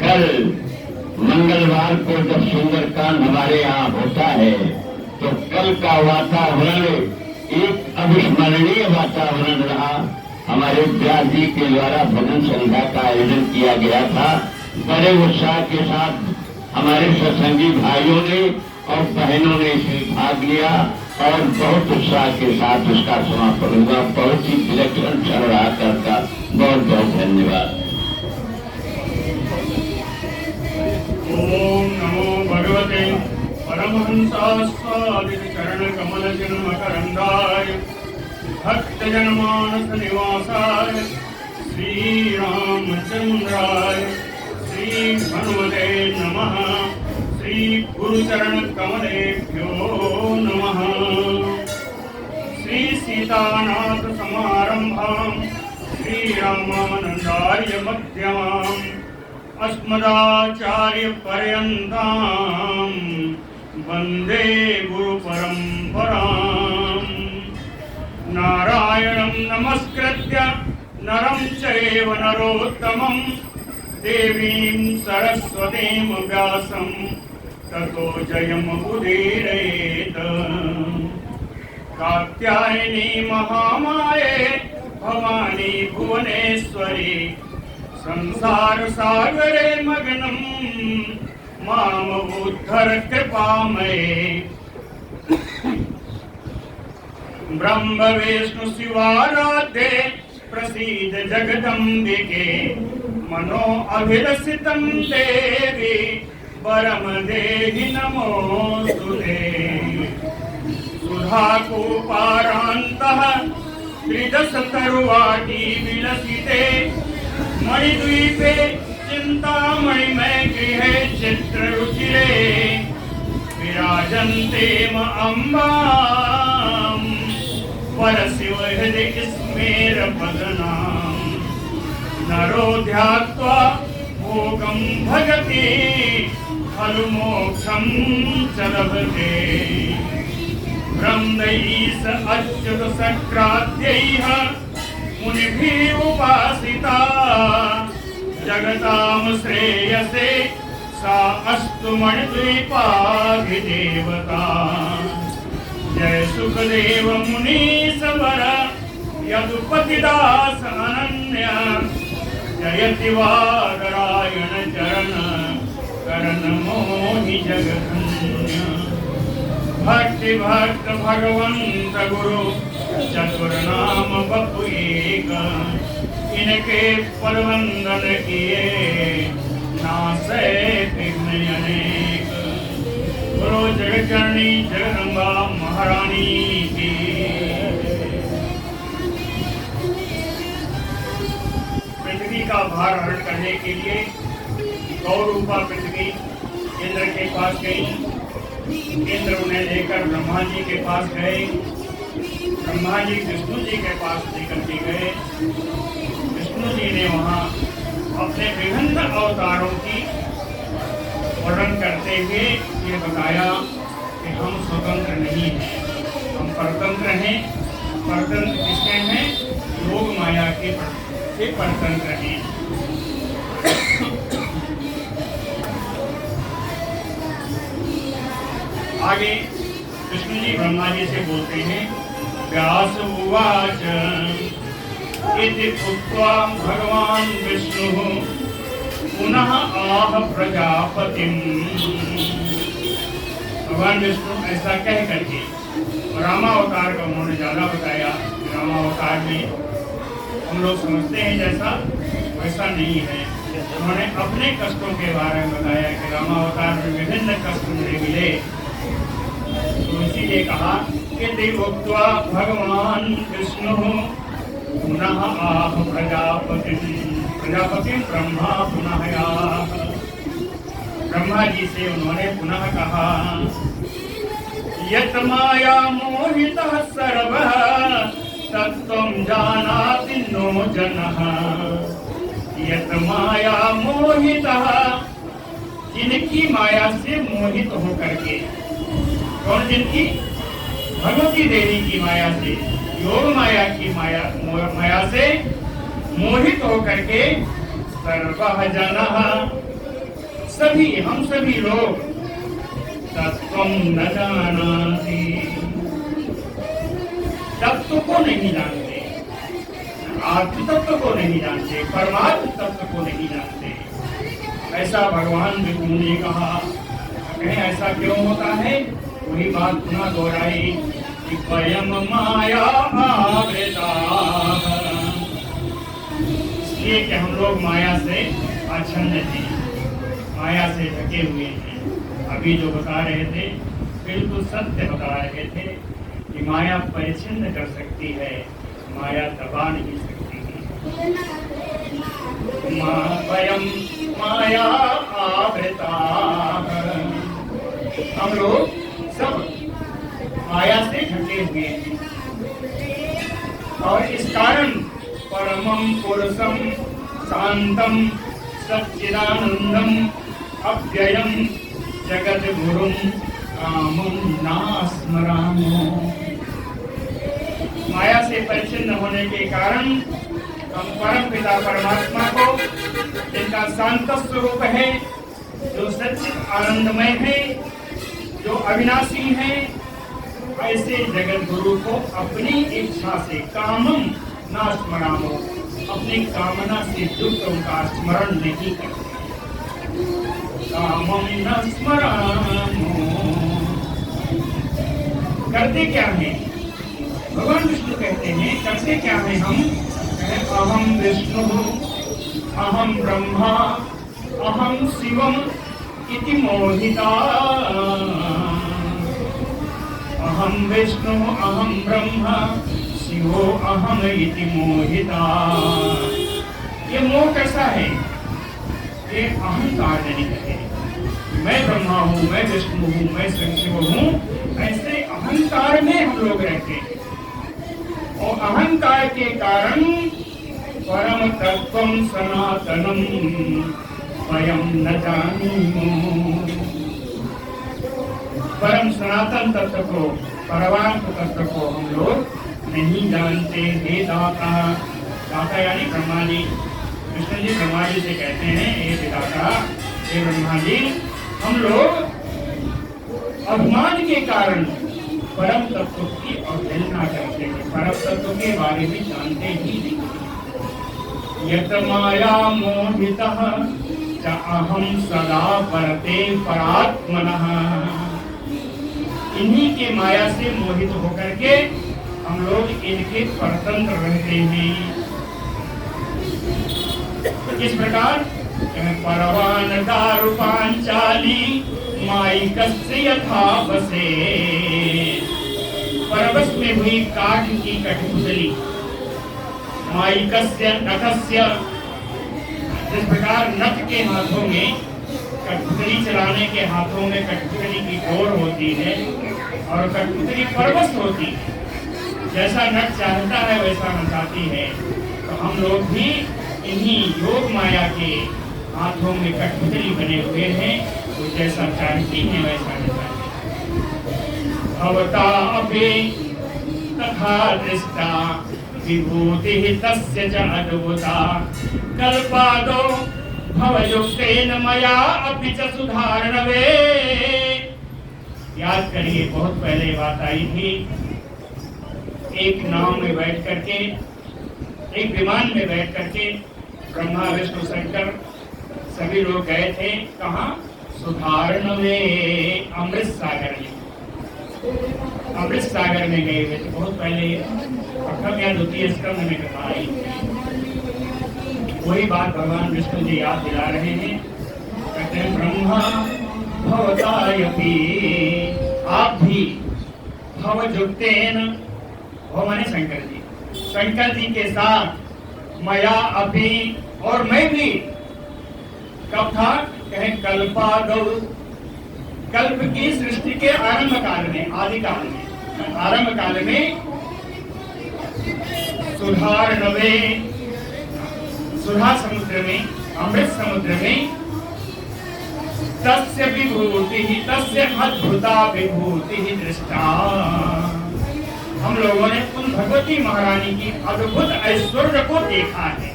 कल मंगलवार को जब सुंदरकांड हमारे यहाँ होता है तो कल का वातावरण एक अविस्मरणीय वातावरण रहा। हमारे व्यास जी के द्वारा भजन संध्या का आयोजन किया गया था। बड़े उत्साह के साथ हमारे सत्संगी भाइयों ने और बहनों ने इसमें भाग लिया और बहुत उत्साह के साथ उसका समापन हुआ। बहुत ही विलक्षण क्षण रहा करता। बहुत बहुत धन्यवाद। ओम नमो भगवते परमहंसास्वादित चरण कमल जन्म करंदाय भक्त जनमानस निवासाय श्री रामचंद्राय श्री हनुमते नमः। श्री गुरुचरण कमलेभ्यो नमः। श्री सीतानाथ समारंभां श्री रामानंदार्य मध्यमाम् अस्मदाचार्य पर्यन्तां वन्दे गुरु परम्पराम्। नारायणं नमस्कृत्य नरं चैव नरोत्तमं देवीं सरस्वतीं व्यासं ततो जयमुदीरयेत्। कात्यायनी महामाये भवानी भुवनेश्वरी संसार सागरे मग्नं मामुद्धर कृपामये। ब्रह्म विष्णु शिवाराध्ये प्रसीद जगदम्बिके मनो अभिलषितं देवी वरम देहि नमोस्तुते। सुधा कूपारान्तः त्रिदश तरुवाटी विलसिते मणिद्वीपे चिन्तामणिमय गृहे चित्ररुचिरे विराजन्ते अम्बां परशिवहृदि स्मेरपदनां। नरो ध्यात्वा भोगं भजति खलु मोक्षं च लभते। ब्रह्मैष अच्युत सक्राद्यैः मुनिभिः उपासिता जगतां श्रेयसे सा अस्तु मणिद्वीपाधिदेवता। जय सुखदेव मुनीश्वर यदुपतिदास अनन्य जयति वादरायण चरण करण मोहि जगधन्य। भक्ति भक्त भगवंत गुरु चतुर्नाम बपु एक इनके पदवंदन किए नासै विघ्न अनेक। गुरु जगज्जननी जगदम्बा महारानी की। पृथ्वी का भार हरण करने के लिए गौरूपा पृथ्वी इंद्र के पास गई। इंद्र उन्हें लेकर ब्रह्मा जी के पास गए। ब्रह्मा जी विष्णु जी के पास लेकर के गए। विष्णु जी ने वहाँ अपने विभिन्न अवतारों की वर्णन करते हुए ये बताया कि हम स्वतंत्र नहीं हैं, हम परतंत्र हैं। परतंत्र किसके हैं? योग माया के परतंत्र हैं। आगे विष्णु जी ब्रह्मा जी से बोलते हैं। व्यास उवाच इति उक्त्वा भगवान विष्णु पुनः आह प्रजापतिम। भगवान विष्णु ऐसा कह करके रामावतार का उन्होंने ज्यादा बताया। रामावतार में हम लोग समझते हैं जैसा वैसा नहीं है। उन्होंने अपने कष्टों के बारे में बताया कि रामावतार में विभिन्न कष्ट मुझे मिले। तो इसीलिए कहा कि देवोक्त्वा भगवान विष्णु पुनः आह प्रजापति। प्रजापति ब्रह्मा पुनः आह। ब्रह्मा जी से उन्होंने पुनः कहा यत माया मोहितः सर्वः तत्त्वं जानाति नो जनः। यत माया मोहितः, जिनकी माया से मोहित होकर के। कौन? जिनकी? भगवती देवी की माया से, योग माया की माया से मोहित होकर के सर्वः जनः सभी लोग तत्वं न जानाति, तत्व को नहीं जानते, आत्म तत्व को नहीं जानते, परमात्म तत्व को नहीं जानते। ऐसा भगवान विष्णु ने कहा। कहें ऐसा क्यों होता है? वही बात पुनः दोहराई कि वयम माया आवृता, इसलिए कि हम लोग माया से आच्छन्न हैं, माया से ढके हुए हैं। अभी जो बता रहे थे बिल्कुल सत्य बता रहे थे कि माया परिच्छिन्न कर सकती है, माया दबा नहीं सकती है। वयम माया आवृता, हम लोग सब माया से ढके हुए हैं। और इस कारण परमं पुरुषम शांतम सच्चिदानंदम अव्ययम जगत गुरुम कामं न स्मरामो। माया से परिच्छिन्न होने के कारण हम परम पिता परमात्मा को, जिनका शांत स्वरूप है, जो सच्चिद आनंदमय है, जो अविनाशी है, ऐसे जगत गुरु को अपनी इच्छा से कामं न स्मरामो, अपनी कामना से युक्त उनका स्मरण नहीं करते। कामं न स्मरामो, करते क्या है? भगवान विष्णु कहते हैं करते क्या है हम? अहम विष्णु अहम ब्रह्मा अहम शिवम इति मोहिता, अहम विष्णु अहम ब्रह्मा शिवो अहम इति मोहिता। ये मोह कैसा है? ये अहंकार जनित है। मैं ब्रह्मा हूँ, मैं विष्णु हूँ, मैं शिव हूँ, ऐसे अहंकार में हम लोग रहते हैं। और अहंकार के कारण परम तत्वं सनातनम वयम न जानीमो, परम सनातन तत्व को, परमात्म तत्व को हम लोग नहीं जानते। हे दाता, दाता यानी ब्रह्मा जी, कृष्ण जी ब्रह्मा जी से कहते हैं हे विधाता, हे ब्रह्मा जी, हम लोग अभिमान के कारण परम तत्व की अवहेलना करते हैं, परम तत्व के बारे में जानते ही नहीं। यत माया मोहितः च अहम सदा परते परात्मनः, इन्हीं के माया से मोहित होकर के हम लोग इनके परतंत्र रहते हैं। किस प्रकार? परवान दारु पांचाली माइकस्य यथा बसे, परवश में हुई काठ की कठपुतली, माइकस्य नखस्य, जिस प्रकार नख के हाथों में, कठपुतली चलाने के हाथों में कठपुतली की डोर होती है और कठपुतली परवश होती है, जैसा नख चाहता है वैसा नचाती है। तो हम लोग भी इन्हीं योग माया के हाथों में कठपुतली बने हुए हैं, वो जैसा चाहती है वैसा नचाती है। भवता अपि तथा दृष्टा विभूतिः तस्य च अद्भुता, कल्पादो भवयुक्तेन मया अपि च सुधारणवे। याद करिए, बहुत पहले बात आई थी, एक नाव में बैठ करके, एक विमान में बैठ करके ब्रह्मा विष्णु शंकर सभी लोग गए थे। कहाँ? सुधारणवे, अमृत सागर में, अमृत सागर में गए हुए थे। बहुत पहले प्रथम या द्वितीय स्कंध में कथा आई थी। वही बात भगवान विष्णु जी याद दिला रहे हैं। कहते हैं ब्रह्मा भवतायपि, आप भी भवयुक्तेन, वो माने शंकर जी, शंकर जी के साथ मया अपि, और मैं भी, कब था? कहें कल्पादौ, कल्प की सृष्टि के आरंभ काल में, आदि काल में, आरंभ काल में, सुधारणवे, सुधा समुद्र में, अमृत समुद्र में, तस्य विभूति ही, तस्य अद्भुता विभूति ही दृष्टा, हम लोगों ने उन भगवती महारानी की अद्भुत ऐश्वर्य को देखा है।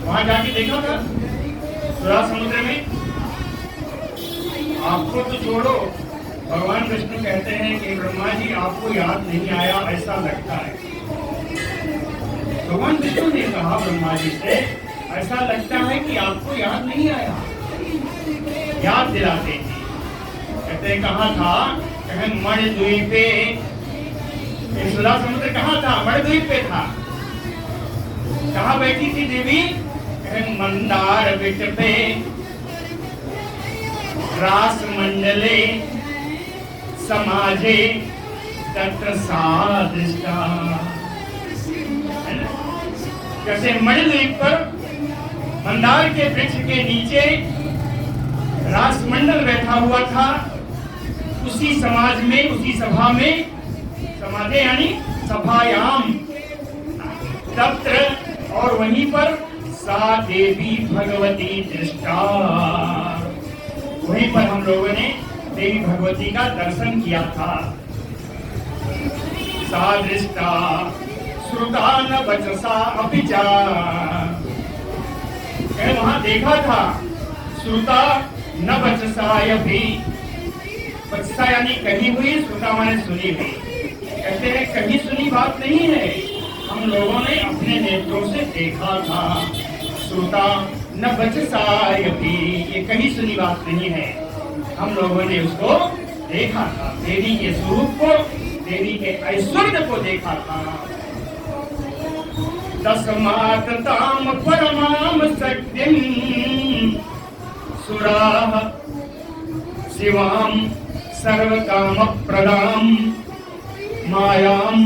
वहां जाके देखा था सुधा समुद्र में, आपको तो छोड़ो, भगवान विष्णु कहते हैं कि ब्रह्मा जी आपको याद नहीं आया ऐसा लगता है। भगवान विष्णु ने कहा ब्रह्मा जी से, ऐसा लगता है कि आपको याद नहीं आया, याद दिलाते हैं। कहते कहाँ था? कहें मणिद्वीपे। सुधा समुद्र कहाँ था? मणिद्वीप पे था। कहाँ बैठी थी देवी? कहें मंदार वृक्ष पे, रास मंडले समाजे तत्र सादृष्टा। कैसे मणिद्वीप पर मंदार के वृक्ष के नीचे रासमंडल बैठा हुआ था। उसी समाज में, उसी सभा में, समाजे यानी सभायाम, तत्र और वहीं पर सा देवी भगवती दृष्टा। वहीं पर हम लोगों ने देवी भगवती का दर्शन किया था। सा दृष्टा श्रुता न वचसा अपि च। वहां देखा था। श्रुता न वचसा अपि, वचसा यानी कही हुई, श्रुता माने सुनी हुई। कहते हैं कहीं सुनी बात नहीं है, हम लोगों ने अपने नेत्रों से देखा था। श्रुता न वचसा अपि, ये कहीं सुनी बात नहीं है, हम लोगों ने उसको देखा था। देवी के स्वरूप को, देवी के ऐश्वर्य को देखा था। तस्मात् ताम परमाम शक्तिं सुराः शिवां सर्वकाम प्रदां मायां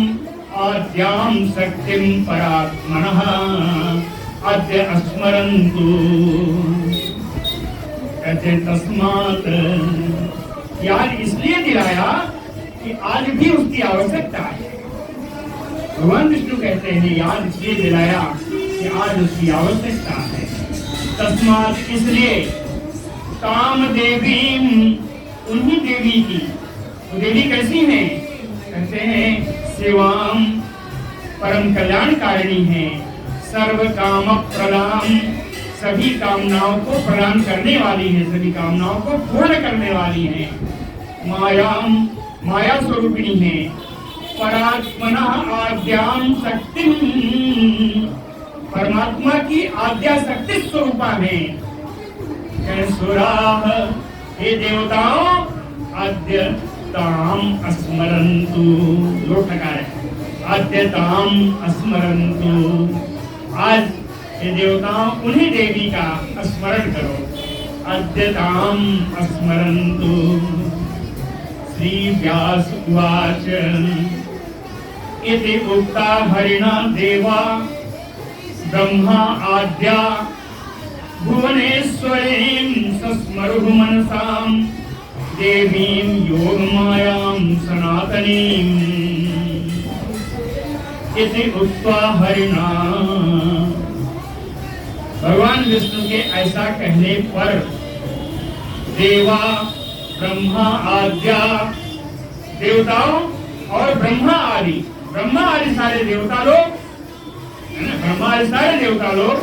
आद्यां शक्तिं परात्मनः अद्य स्मरन्तु। कहते तस्मात्, याद इसलिए दिलाया कि आज भी उसकी आवश्यकता है। भगवान विष्णु कहते हैं याद इसलिए दिलाया कि आज उसकी आवश्यकता है। तस्मात, इसलिए, काम देवी, उन्हीं देवी की। वो देवी कैसी है? कहते हैं शिवाम, परम कल्याणकारिणी है। सर्व काम प्रदान, सभी कामनाओं को प्रदान करने वाली है, सभी कामनाओं को पूर्ण करने वाली है। मायाम, माया स्वरूपिणी है। परात्मना आद्याम शक्ति, परमात्मा की आद्या शक्ति स्वरूपा है। सुराः, हे देवताओं, आद्य ताम स्मरन्तु। लोटकार है, आद्य ताम स्मरन्तु। आज हे देवताओं, उन्हीं देवी का स्मरण करो। आद्य ताम स्मरन्तु। श्री व्यास उवाच इति उक्ता हरिणा देवा ब्रह्मा आद्या भुवनेश्वरीं सस्मरुः मनसां देवीं योगमायां सनातनीं। इति उक्ता हरिणा, भगवान विष्णु के ऐसा कहने पर देवा, ब्रह्मा आद्या, देवताओं और ब्रह्मा आदि सारे देवता लोग, ब्रह्मा आदि सारे देवता लोग,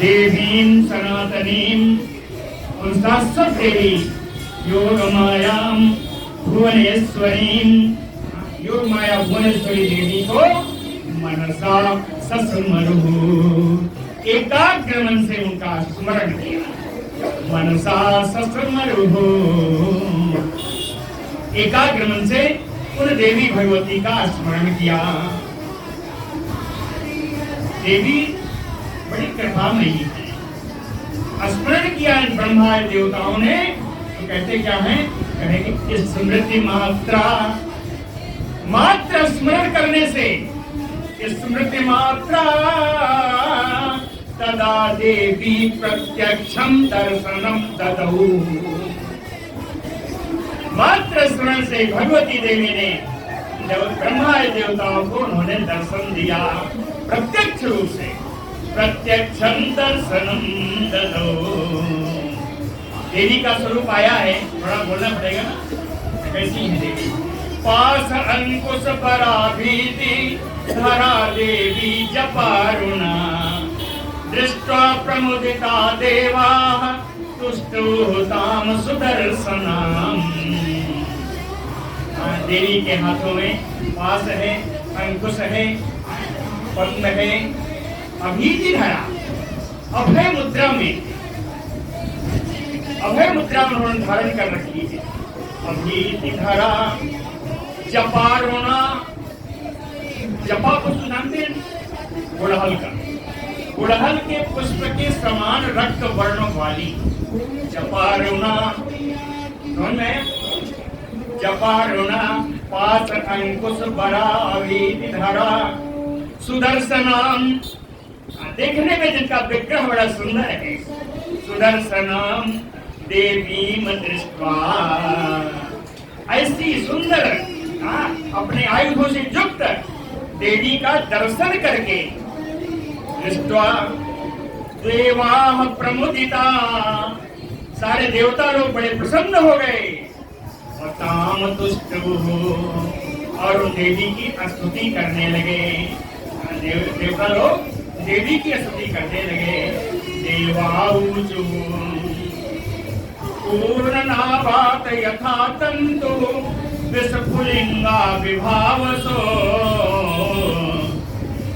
देवीं सनातनीं, उन शाश्वत देवी, योग मायां भुवनेश्वरीं, योग माया भुवनेश्वरी देवी को मनसा सस्मरुः, एकाग्र मन से उनका स्मरण किया। मनसा सस्मरुः, एकाग्र मन से उन देवी भगवती का स्मरण किया। देवी बड़ी कृपामयी है। स्मरण किया इन ब्रह्मा देवताओं ने, तो कहते क्या है? कहेंगे स्मृति मात्रा, मात्र स्मरण करने से, स्मृति मात्रा तदा देवी प्रत्यक्षम दर्शनम ददौ। मात्र स्मरण से भगवती देवी ने जब ब्रह्मा देवताओं को उन्होंने दर्शन दिया, प्रत्यक्ष रूप से, प्रत्यक्षम दर्शनम ददौ। देवी का स्वरूप आया है, थोड़ा बोलना पड़ेगा ना, कैसी है देवी? पास अंकुश पराभीति धरा देवी जपारुणा, दृष्ट्वा प्रमुदिता देवा तुष्टुः ताम सुदर्शनम। देवी के हाथों में पास है, अंकुश है, पद्म है, अभीति धरा, अभय मुद्रा में उन्होंने धारण कर रखी है। अभीति धरा जपारुणा, जपा पुष्प जानते हैं, गुड़हल का, गुड़हल के पुष्प के समान रक्त वर्ण वाली जपारुणा, जपारुणा पास अंकुश बरा अभीति धरा सुदर्शनम। देखने में जिनका विग्रह बड़ा सुंदर है, सुदर्शनम देवीम दृष्ट्वा, ऐसी सुंदर अपने आयुधों से युक्त देवी का दर्शन करके दृष्ट्वा देवाः प्रमुदिता, सारे देवता लोग बड़े प्रसन्न हो गए। और ताम तुष्टुः, और उन देवी की स्तुति करने लगे। देवता लोग देवी की स्तुति करने लगे। देवाऊचु पूर्णनाभात यथा तंतु विस्फुलिंगा विभावसो,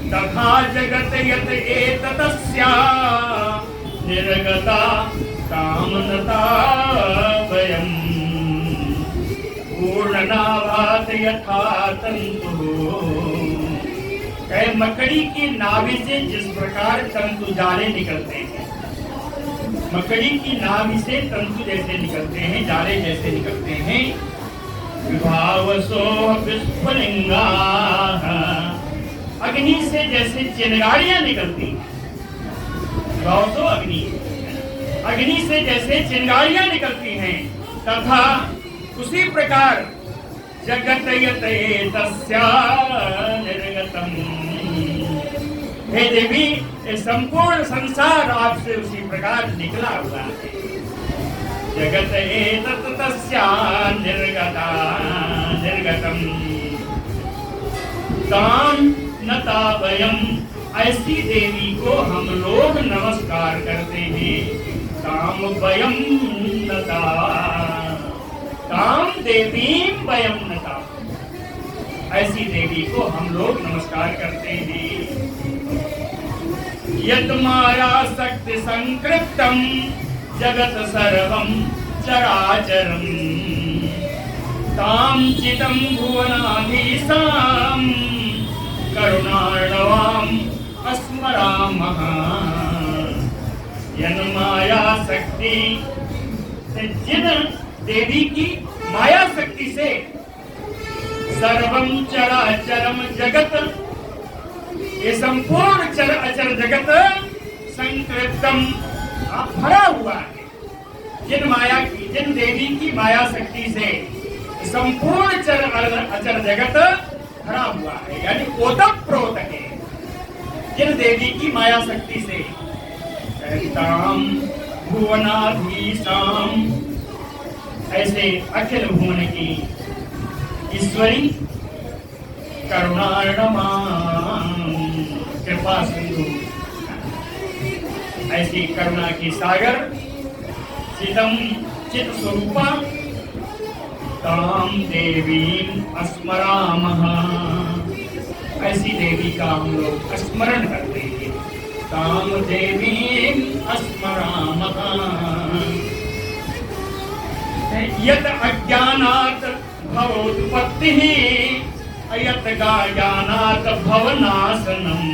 तथा जगत यत एततस्या निर्गता कामनता वयम्। पूर्णनाभात यथा तंतु, मकड़ी की नाभि से जिस प्रकार तंतु जाले निकलते हैं, मकड़ी की नाभि से तंतु जैसे निकलते हैं, जाले जैसे निकलते हैं, विभावसो विस्फुलिंगा, अग्नि से जैसे चिंगारियां निकलती हैं, विभावसो अग्नि से जैसे चिंगारियां निकलती हैं, तथा उसी प्रकार जगत यत एतस्या निर्गतम, हे देवी ये संपूर्ण संसार आपसे उसी प्रकार निकला हुआ है। जगत एतस्या निर्गतम ताम नता वयम, ऐसी देवी को हम लोग नमस्कार करते हैं। ताम वयम नता, ताम देवीम वयम नता, ऐसी देवी को हम लोग नमस्कार करते हैं। यत माया शक्ति संकृप्तम जगत सर्वम चराचरम, ताम चिदं भुवनाधीशां करुणार्णवां अस्मरामः। यन माया शक्ति, जिन देवी की माया शक्ति से सर्वम चराचरम जगत, ये संपूर्ण चर अचर जगत संकृप्तम भरा हुआ है। जिन देवी की माया शक्ति से संपूर्ण चर अचर जगत भरा हुआ है, यानी ओतप्रोत है। जिन देवी की माया शक्ति से ताम भुवनाधीशाम, ऐसे अखिल भुवन की ईश्वरी करुणार्णवा कृपा सिंधु, ऐसी करुणा की सागर चिदम चित स्वरूपा ताम देवीं अस्मरामः, ऐसी देवी का हम लोग स्मरण करते हैं। ताम देवीं अस्मरामः। यत अज्ञानात् भवोत्पत्तिः यत ज्ञानात् भवनाशनम्,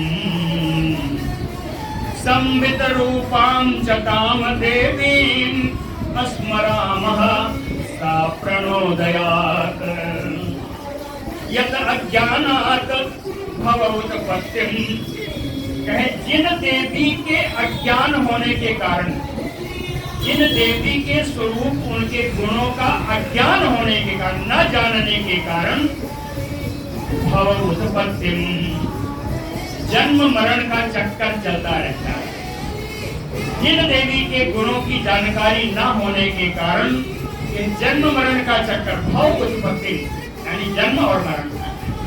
संवित रूपां च ताम देवीं अस्मरामः सा प्रणोदयात्। यत अज्ञानात् भवोत्पत्तिम्, कहे जिन देवी के अज्ञान होने के कारण, जिन देवी के स्वरूप उनके गुणों का अज्ञान होने के कारण, न जानने के कारण, भव उत्पत्तिम, जन्म मरण का चक्कर चलता रहता है। जिन देवी के गुणों की जानकारी न होने के कारण ये जन्म मरण का चक्कर, भव उत्पत्ति यानी जन्म और मरण,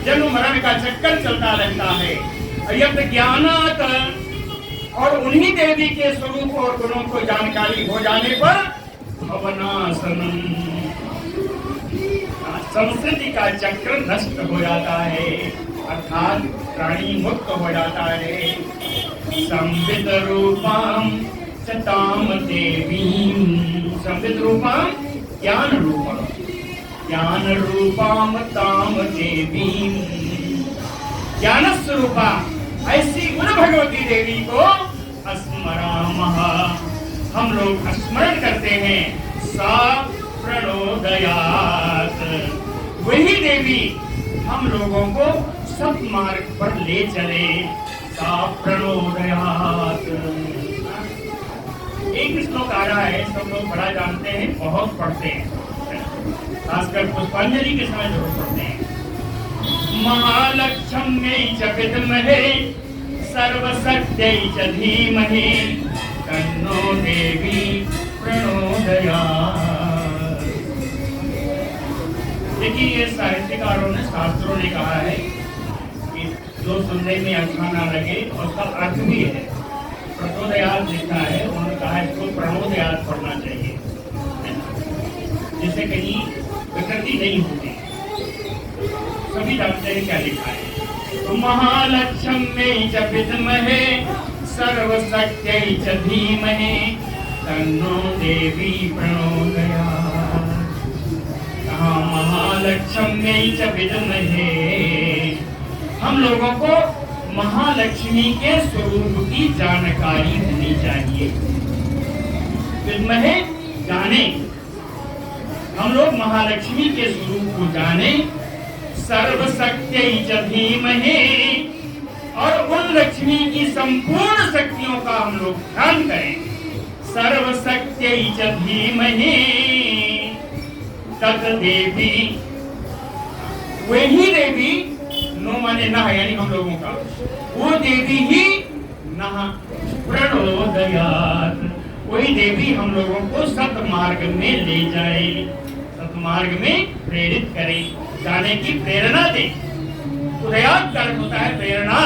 जन्म मरण का चक्कर चलता रहता है। यत ज्ञानात, और उन्हीं देवी के स्वरूप और गुणों को जानकारी हो जाने पर भवनाशनम। संस्कृति का चक्र नष्ट हो जाता है, अर्थात प्राणी मुक्त हो जाता है। संवित रूपम सताम देवी, संवित रूपम ज्ञान रूपम, ज्ञान रूपम ताम देवी, ज्ञान स्वरूपा ऐसी उन भगवती देवी को स्मरामः, हम लोग स्मरण करते हैं। सा प्रणोदयात, वही देवी हम लोगों को सत्मार्ग पर ले चले। सा प्रणोदयात। एक श्लोक आ रहा है, सब लोग बड़ा जानते हैं, बहुत पढ़ते हैं, खासकर पुष्पांजलि के समय जरूर पढ़ते हैं। महालक्ष्म्यै च विद्महे सर्वशक्त्यै च धीमहि तन्नो देवी प्रणोदयात्। देखिए, ये साहित्यकारों ने, शास्त्रों ने कहा है कि जो सुनने में अच्छा ना लगे और उसका अर्थ भी है। प्रणोदयात् लिखा है, उन्होंने कहा इसको प्रणोदयात् पढ़ना चाहिए, जिससे कहीं विकृति नहीं होती। सभी जानते हैं क्या लिखा है। तो महालक्ष्म्यै च विद्महे सर्वशक्त्यै च धीमहि तन्नो देवी प्रणोदयात्। कहा महालक्ष्म्यै च विद्महे, हम लोगों को महालक्ष्मी के स्वरूप की जानकारी होनी चाहिए। विद्महे जाने, हम लोग महालक्ष्मी के स्वरूप को जाने। सर्वशक्त्यै च धीमहि, और उन लक्ष्मी की संपूर्ण शक्तियों का हम लोग ध्यान करें। सर्वशक्त्यै च धीमहि तत् देवी, वही देवी, नो माने ना, यानी हम लोगों का, वो देवी ही नः प्रणोदयात्, वही देवी हम लोगों को सत्मार्ग में ले जाए, सत्मार्ग में प्रेरित करे, जाने की प्रेरणा दे। उदयात का अर्थ होता है प्रेरणा।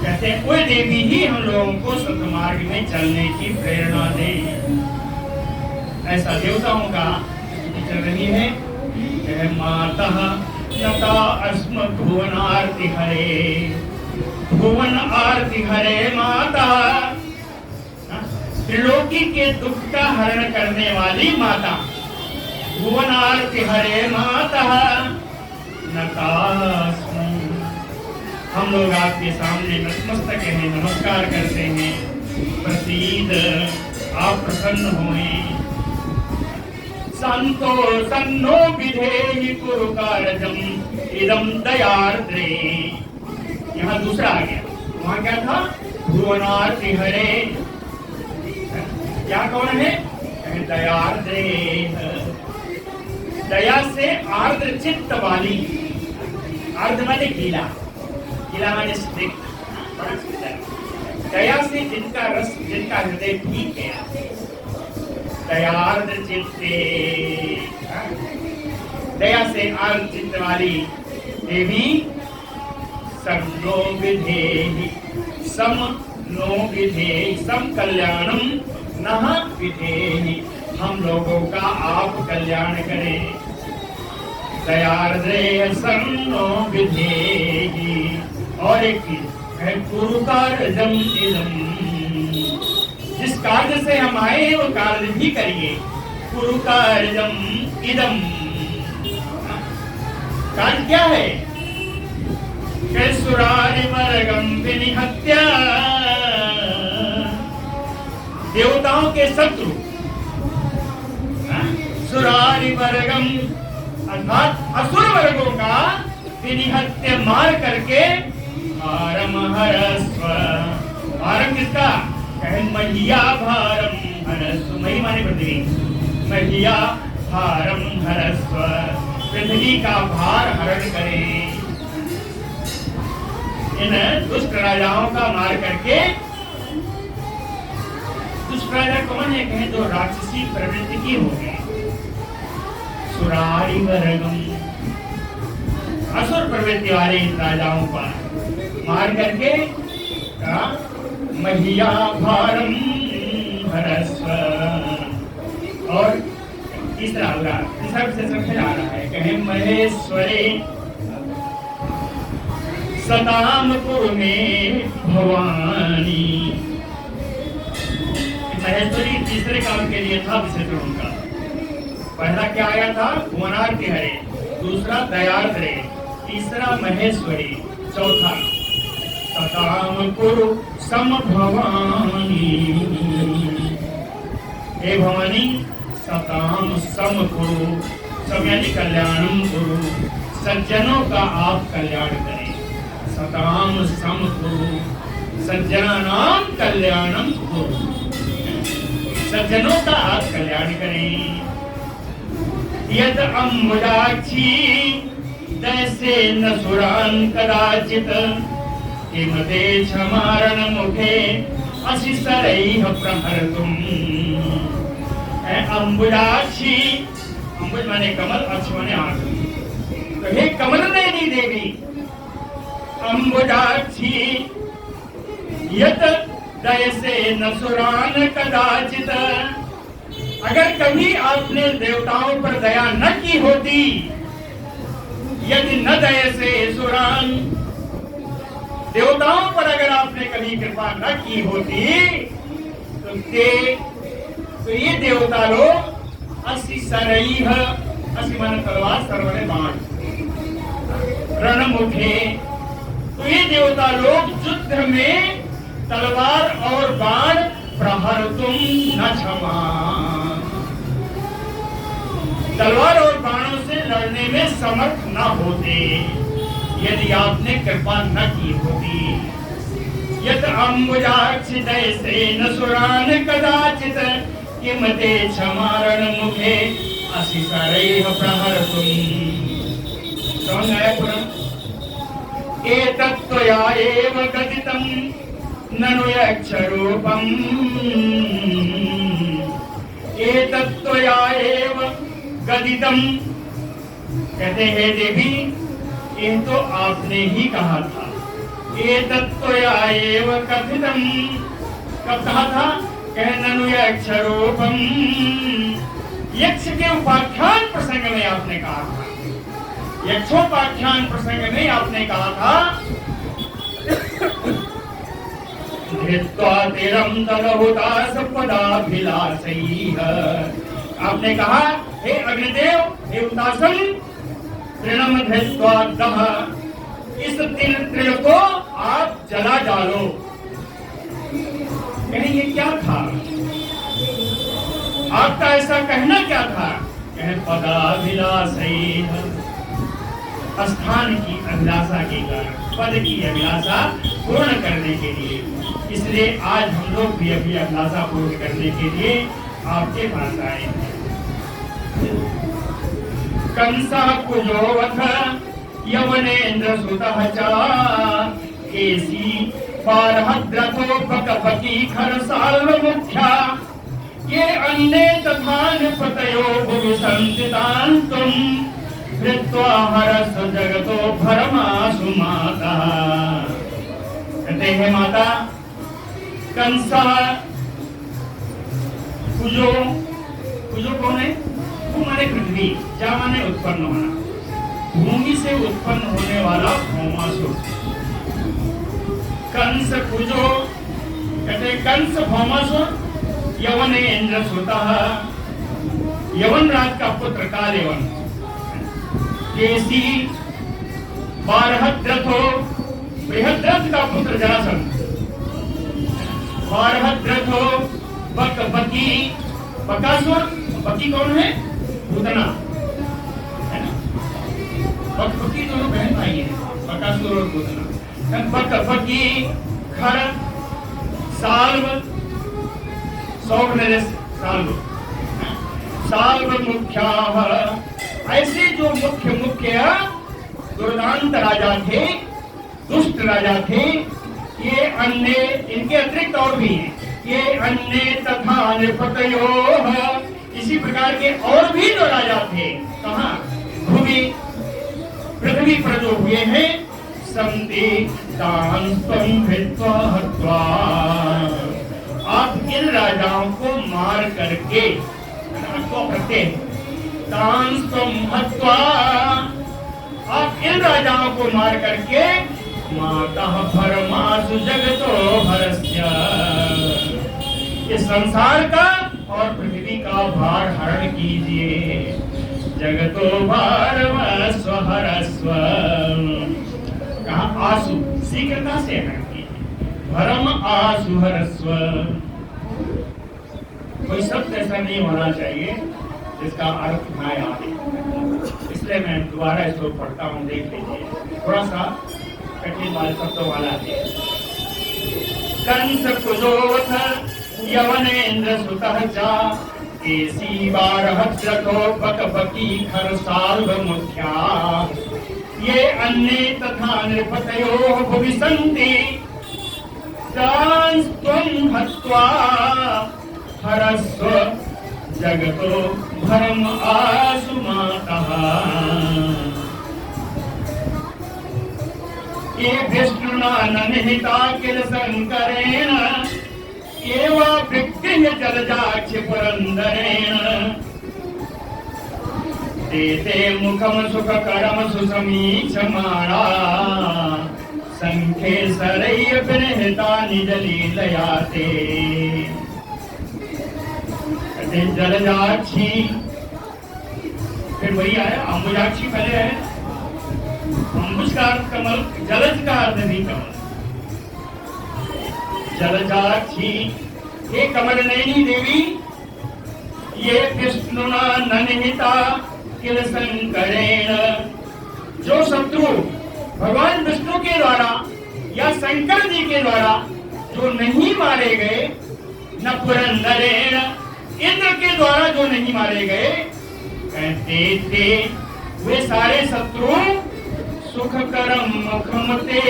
कहते हैं कोई देवी ही हम लोगों को सत्मार्ग में चलने की प्रेरणा दे। ऐसा देवताओं का चल रही है। माता यथा अस्म भुवन आरती हरे, भुवन आरती हरे माता, त्रिलोकी के दुख का हरण करने वाली माता। भुवन आरती हरे माता नतास्म, हम लोग आपके सामने नतमस्तक हैं, नमस्कार करते हैं। प्रसीद, आप प्रसन्न होएं। संतो सन्नो विधेहि कुरु कारजम इदं दयार्द्रे, यहाँ दूसरा आ गया। वहां क्या था? भुवनार्ति हरे, क्या कौन है? दयार्द्रे, दया से आर्द्र चित्त वाली। आर्द्र माने गीला, गीला माने स्निग्ध, बड़ा सुंदर। दया से जिनका रस, जिनका हृदय ठीक है, दयार्द्र चित्ते, दया से आर्द्र चित्त वाली देवी। समनो विधेहि, सम नो विधेहि, सम कल्याणम नः विधेहि, हम लोगों का आप कल्याण करें। दयार्द्रे सन्नो विधेहि, और एक चीज है कुरु कार्यम इदं, जिस कार्य से हम आए वो कार्य भी करिए। कुरु कार्यम इदं, कार्य क्या है? सुरारिमर्गम विनिहत्य, देवताओं के शत्रु सुरारिमर्गम अर्थात असुर वर्गों का विनिहत्य मार करके भारम हरस्व, भारम किसका? महिया भारम हरस्व, मही माने पृथ्वी, महिया भारम हरस्व, पृथ्वी का भार हरण करें। इन दुष्ट राजाओं का मार करके, दुष्ट राजा कौन है? कहें तो राक्षसी प्रवृत्ति की हो गए। सुरारी वर्गम, असुर प्रवृत्ति वाले इन राजाओं पर मार करके महिया भारम हरस्व। और तीसरा विशेषण फिर आ रहा है, कहे महेश्वरी सताम कुरु में भवानी। महेश्वरी तीसरे काम के लिए था विशेषण उनका। पहला क्या आया था, भुवनार्ति हरे, दूसरा दयार्द्रे, तीसरा महेश्वरी, चौथा सताम कुरु सम भवानी। हे भवानी सताम सम कुरु, सम यानी कल्याणम कुरु, सज्जनों का आप कल्याण करें। सताम सम कुरु, सज्जनानाम कल्याणम कुरु, सज्जनों का आप कल्याण करें। यद अम्बुजाक्षी दैसे न सुरान कदाचित, किमते क्षमारण मुखे असि सरैः प्रहर्तुम्। अम्बुजाक्षी, अम्बुज माने कमल, अक्ष माने आंख, तो हे कमल नयनी देवी अम्बुजाक्षी यत दयसे न सुरान कदाचित, अगर कभी आपने देवताओं पर दया न की होती, यदि न दयसे सुरान, देवताओं पर अगर आपने कभी कृपा न की होती तो ये देवता लोग असि सरैः, असि माने तलवार, सर माने बाण, रणमुखे, तो ये देवता लोग युद्ध में तलवार और बाण प्रहर्तुम न क्षमा, तलवार और बाणों से लड़ने में समर्थ न होते यदि आपने कृपा न की होती। यत अम्बुजाक्षि दैसे न सुरान कदाचित, किमते क्षमारण मुखे असि सरैः प्रहर्तुम्। समझ आया पुराण? एतत् त्वया एव गदितं ननु यक्षरूपम्, एतत् त्वया एव गदितं, कहते हैं देवी ये तो आपने ही कहा था। एतत् त्वया एव कथितं, कब कहा था? कह ननु यक्षरूपम्, यक्ष के उपाख्यान प्रसंग में आपने कहा था, यक्षोपाख्यान प्रसंग में आपने कहा था। धृत्वा तिरं दलहुता सपदाभिलाषैः, आपने कहा हे अग्निदेव, हे उतासन, तृणम धृत्वा दह, इस तृण को आप जला डालो। कहें ये क्या था? आपका ऐसा कहना क्या था? कहे पदाभिलाषैः, स्थान की अभिलाषा के कारण, पद की अभिलाषा पूर्ण करने के लिए। इसलिए आज हम लोग भी अपनी अभिलाषा पूर्ण करने के लिए आपके पास आए हैं। कंसा कुजोवथ यवनेन्द्र सुतः च, केसी पारहद्रथो बकपकी खरसाल्व मुख्या, ये अन्ये तथा नृपतयो भुवि संस्थितान्तुम, धृत्वा हरस जगतो भरमासु माता। कहते हैं माता कंसा, कुजो, कुजो कौन है? कु माने पृथ्वी, जा माने उत्पन्न होना, भूमि से उत्पन्न होने वाला भौमासुर। कंस कुजो, कहते कंस भौमासुर, यवनेन्द्र सुतः, यवन राज का पुत्र काल यवन, केसी बारहद्रथो, बृहद्रथ का पुत्र जरासंध, बारहद्रथो बकपकी, बकासुर, बकी कौन है? पूतना, है ना? बकपकी दोनों बहन भाई हैं, बकासुर और पूतना। बकपकी खर साल्व, साल्व मुख्याः, ऐसे जो मुख्य दुर्दांत राजा थे, दुष्ट राजा थे, ये अन्य, इनके अतिरिक्त और भी हैं, ये अन्य तथा नृपतयोः, इसी प्रकार के और भी जो राजा थे, कहाँ? भूमि पृथ्वी पर जो हुए हैं, संति तान् त्वं धृत्वा हत्वा, आप इन राजाओं को मार करके हत्वा, आप इन राजाओं को मार करके माता भरमासु जगतो भरस्य, इस संसार का और पृथ्वी का भार हरण कीजिए। जगतो भारमस्व हरस्व, कहा आसु शीघ्रता से हरण कीजिए, भरम आसु हरस्व। कोई शब्द ऐसा नहीं होना चाहिए जिसका अर्थ ना आए, इसलिए मैं दोबारा इसको पढ़ता हूँ, देख लीजिए। थोड़ा सा कठिन वाले शब्दों वाला है। कंस कुजोथ यवनेन्द्र सुतः चा, केसी बारहक्षको बकबकी खरसाल्व मुख्या, ये अन्ये तथा नृपतयो भुवि सन्ति, तांस्त्वं हत्वा हरस्व जगतो भरम आसु मातः। ये विष्णुना ननिहिता किल शंकरेण, एवा विक्रिय जलजाक्ष पुरंदरेण, ते मुखम सुखकरम सुसमीक्षमाणा, संखे सरय्य विनिहिता निज लीलया ते। जलजाक्षी, फिर वही आया अंबुजाक्षी, पहले है अंबुज का अर्थ कमल, जलज का अर्थ भी कमल। जलजाक्षी, ये कमल नयनी देवी, ये विष्णुना ननिहिता किल शंकरेण, जो शत्रु भगवान विष्णु के द्वारा या शंकर जी के द्वारा जो नहीं मारे गए, न पुरंदरेण, इंद्र के द्वारा जो नहीं मारे गए, कहते थे वे सारे शत्रु सुख करम मुखम ते,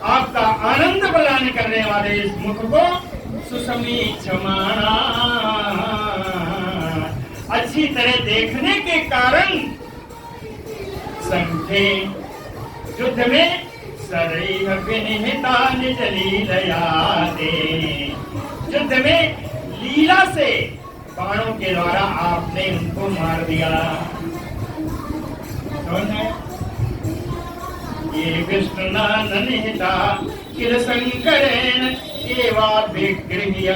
आपका आनंद प्रदान करने वाले इस मुख को सुसमीक्षमाणा, अच्छी तरह देखने के कारण, संख्ये युद्ध में सरैः विनिहिता निज लीलया ते, युद्ध में लीला से बाणों के द्वारा आपने उनको मार दिया। कौन है ये? विष्णुना ननिहिता किल शंकरेण एवा विगृह्य,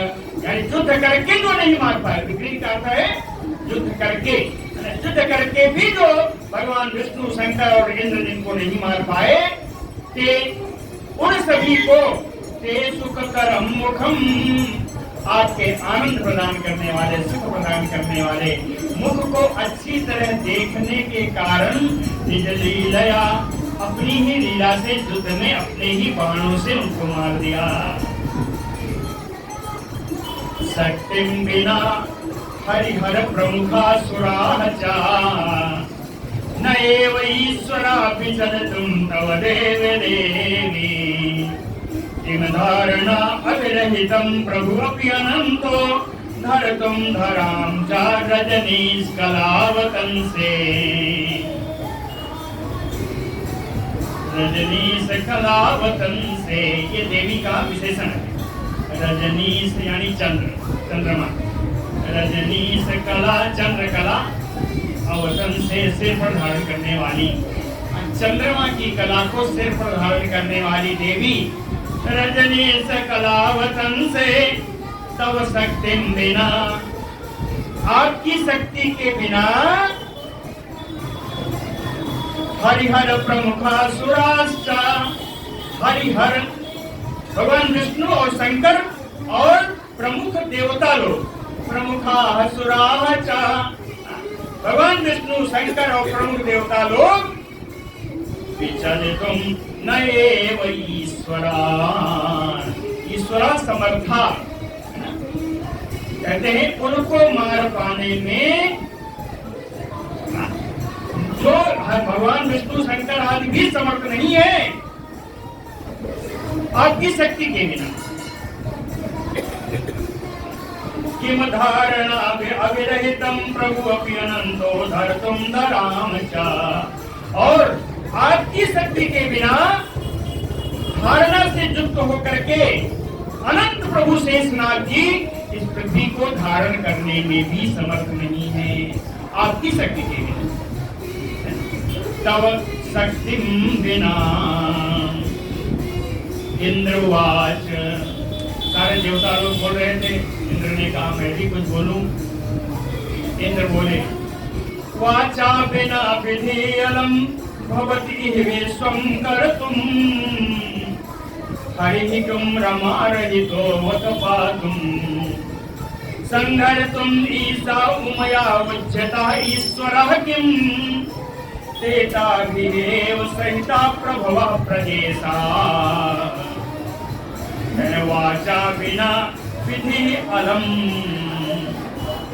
यानी युद्ध करके जो नहीं मार पाए, विगृह का अर्थ है युद्ध करके, युद्ध करके भी जो भगवान विष्णु शंकर और इंद्र जिनको नहीं मार पाए, ते उन सभी को ते सुख करम मुखम, आपके आनंद प्रदान करने वाले, सुख प्रदान करने वाले मुख को अच्छी तरह देखने के कारण निज लीलया, अपनी ही लीला से युद्ध में अपने ही बाणों से उनको मार दिया। शक्तिम बिना हरिहर प्रमुखा सुराः चा, न एव ईश्वरा विचरतुं तव देव देवी, किम धारणा अविरहितं प्रभु अपि अनंतो, धरतुं धरां च रजनीश कलावतंसे, रजनीश कलावतंसे, ये देवी का विशेषण है। रजनीश यानी चंद्र, चंद्रमा, रजनीश कला, चंद्र कला, अवतन से सिर पर धारण करने वाली, चंद्रमा की कला को सिर पर धारण करने वाली देवी, रजनीश कलावतन से तव शक्ति बिना, आपकी शक्ति के बिना, हरिहर प्रमुखासुराश्च, हरिहर भगवान विष्णु और शंकर और प्रमुख देवता लोग, प्रमुखासुराः च, भगवान विष्णु शंकर और प्रमुख देवता लोग, विचलितुं न एव ईश्वरा, ईश्वरा समर्था, कहते हैं उनको मार पाने में जो भगवान विष्णु शंकर आदि भी समर्थ नहीं है, आपकी शक्ति के बिना। किम धारणा अविरहितं प्रभु अपि अनंतो धरतुं धराम च, और आपकी शक्ति के बिना धारणा से युक्त होकर के अनंत प्रभु शेषनाग जी इस पृथ्वी को धारण करने में भी समर्थ नहीं है आपकी शक्ति के बिना। तब शक्ति बिना इंद्रवाच, सारे देवता लोग बोल रहे थे, इंद्र ने कहा मैं भी कुछ बोलूं। इंद्र बोले, वाचा बिना विधेयलम भवति विश्वं कर्तुम हरि किं रमारहितो वतपातुम संघर्तुम ईशा उमया उच्यता ईश्वरः किं तेताभिरेव सहिता प्रभवः प्रजेशा वाचा बिना विधि अलम,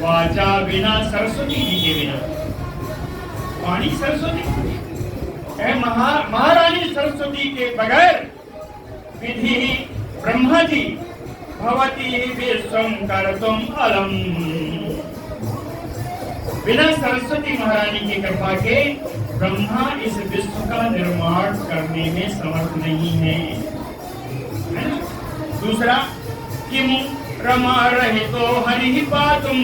वाचा बिना सरस्वती जी के बिना, वाणी सरस्वती है, महारानी सरस्वती के बगैर विधि ब्रह्मा जी भवती विश्वं कर्तुम अलम, बिना सरस्वती महारानी की कृपा के ब्रह्मा इस विश्व का निर्माण करने में समर्थ नहीं है। दूसरा, किम रमा रहितो हरि पातुम,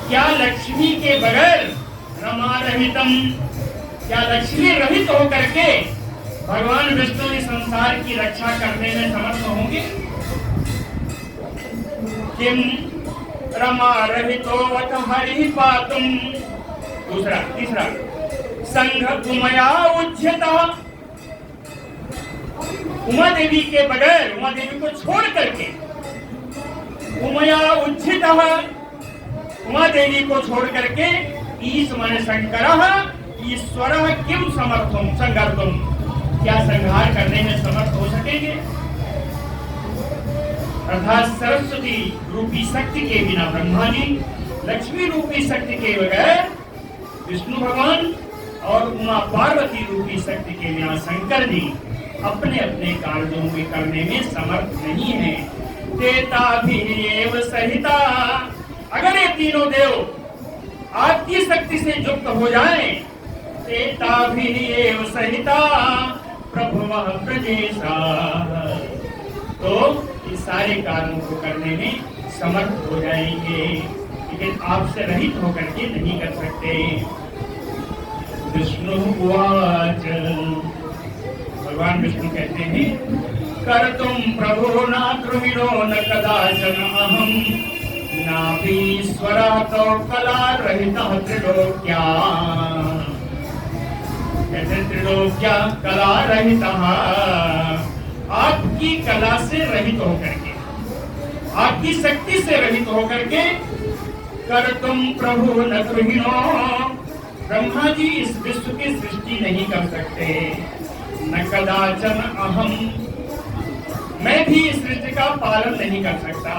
क्या लक्ष्मी के बगैर रमा रहितम, क्या लक्ष्मी रहित होकर के भगवान विष्णु इस संसार की रक्षा करने में समर्थ होंगे? किम रमा रहितो वत हरि पातुम। दूसरा, तीसरा, संघ उमया उच्यता, उमा देवी के बगैर, उमा देवी को छोड़ करके, उमया उच्चित, उमा देवी को छोड़ करके ईश मन शंकर ईश्वर किम समर्थम संघर्तुम, क्या संहार करने में समर्थ हो सकेंगे? अर्थात सरस्वती रूपी शक्ति के बिना ब्रह्मा जी, लक्ष्मी रूपी शक्ति के बगैर विष्णु भगवान और उमा पार्वती रूपी शक्ति के बिना शंकर जी अपने अपने कार्यों में करने में समर्थ नहीं है। देता भी एव सहिता, अगर ये तीनों देव आपकी शक्ति से युक्त हो जाएं, देता भी एव सहिता प्रभुवः प्रजेशा, तो इस सारे कार्यों को करने में समर्थ हो जाएंगे, लेकिन आपसे रहित होकर के नहीं कर सकते। विष्णु उवाच, भगवान विष्णु कहते हैं, कर तुम प्रभु ना द्रुमिणो न कदाचन अहम नाभीश्वरा तो कला रहिता त्रिलोक्या, कहते त्रिलोक्या कला रहिता, आपकी कला से रहित होकर के, आपकी शक्ति से रहित होकर के, कर तुम प्रभु न द्रुमिणो, ब्रह्मा जी इस विश्व की सृष्टि नहीं कर सकते। न कदाचन अहम, मैं भी इस सृष्टि का पालन नहीं कर सकता।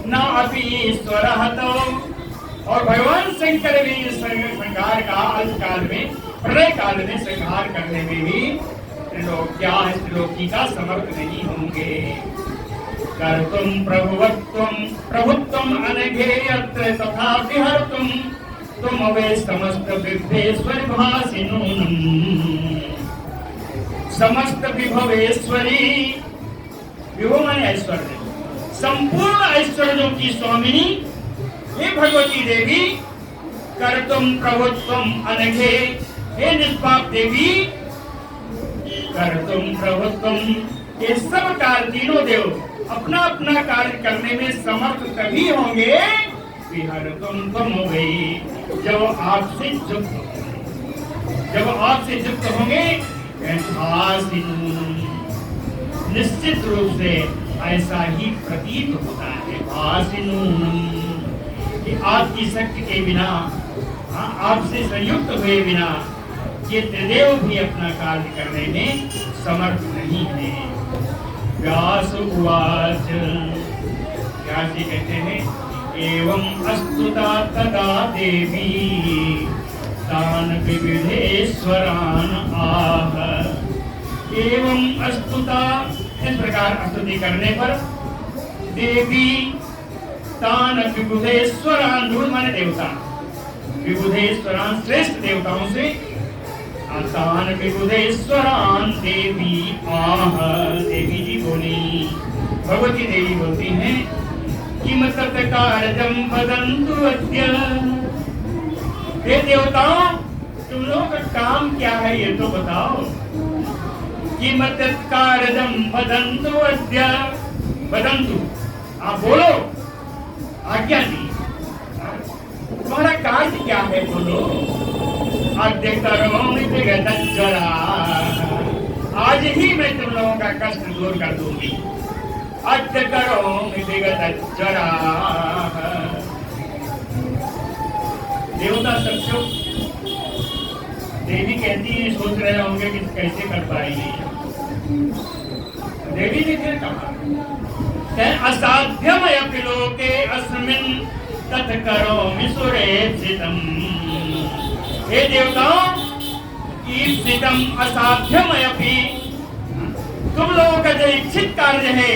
न अभी ईश्वर तो, और भगवान शंकर भी इस संहार का अंतकाल में, प्रलय काल में संहार करने में भी त्रिलोकी का समर्थ नहीं होंगे। कर तुम प्रभुत्वम अनघेयत्र तथा विहर्तुम, तुम वे समस्त विभवेश्वरी भासिनूनम, समस्त विभवेश्वरी, विभव माने ऐश्वर्य, संपूर्ण ऐश्वर्यों की स्वामिनी हे भगवती देवी, कर तुम प्रभुत्वम अनघे, हे निष्पाप देवी, कर तुम प्रभुत्वम, ये सब कार्य तीनों देव अपना अपना कार्य करने में समर्थ तभी होंगे तुम हो गई जब आपसे युक्त होंगे, जब आपसे युक्त होंगे। निश्चित रूप से ऐसा ही प्रतीत होता है कि आपकी शक्ति के बिना, आपसे संयुक्त हुए बिना ये त्रिदेव भी अपना कार्य करने में समर्थ नहीं है। व्यास उवाच, व्यास जी कहते हैं, एवं अस्तुता तदा देवी तान विविधेश्वरान आह, एवं अस्तुता, इस प्रकार स्तुति करने पर देवी तान विबुधेश्वरान, धूल माने देवता, विबुधेश्वरान श्रेष्ठ देवताओं से, तान विबुधेश्वरान देवी आह, देवी जी बोली, भगवती देवी बोलती हैं कि मतलब कारजम वदन्तु अद्य। हे देवताओं, तुम लोगों का काम क्या है ये तो बताओ। कि मतलब कारजम वदन्तु अद्य, वदन्तु, आप बोलो, आज्ञा दी, तुम्हारा कार्य क्या है बोलो। अद्य करोमि विगतज्वरा, आज ही मैं तुम लोगों का कष्ट दूर कर दूंगी। अद्य करोमि विगतज्वरा। देवता सब चुप। देवी कहती है, सोच रहे होंगे कि कैसे कर पाएंगे। देवी ने फिर कहा, असाध्यमयपि लोके अस्मिन् तत् करोमि सुरेप्सितम्। हे देवताओं, ईप्सितम् असाध्यमयपि, तुम लोगों का जो इच्छित कार्य है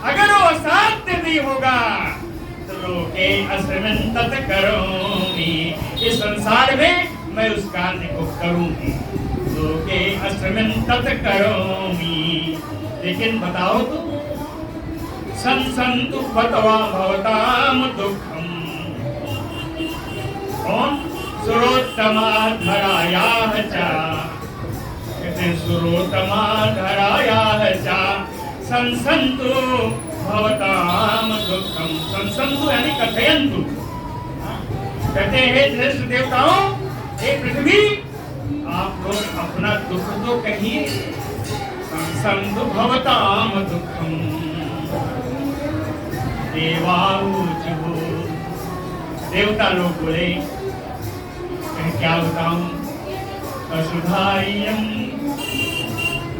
अगर वो असाध्य भी होगा तो लोके अस्मिन् तत् करोमि, इस संसार में मैं उस कार्य को करूंगी। लोके अस्मिन् तत् करोमि। लेकिन बताओ तो, संसन्तु बतवा भवताम दुःखम। कौन? सुरोत्तमा धरायाः च, कहते सुरोत्तमा धरायाः च संसन्तु भवताम दुःखम। संसन्तु यानी कथयन्तु, कहते हैं श्रेष्ठ देवताओं, हे पृथ्वी, आप लोग अपना दुख तो कहिए। संसन्तु भवताम दुःखम। देवाऊचुः, देवता लोग बोले, क्या बताऊं, वसुधाइयम्,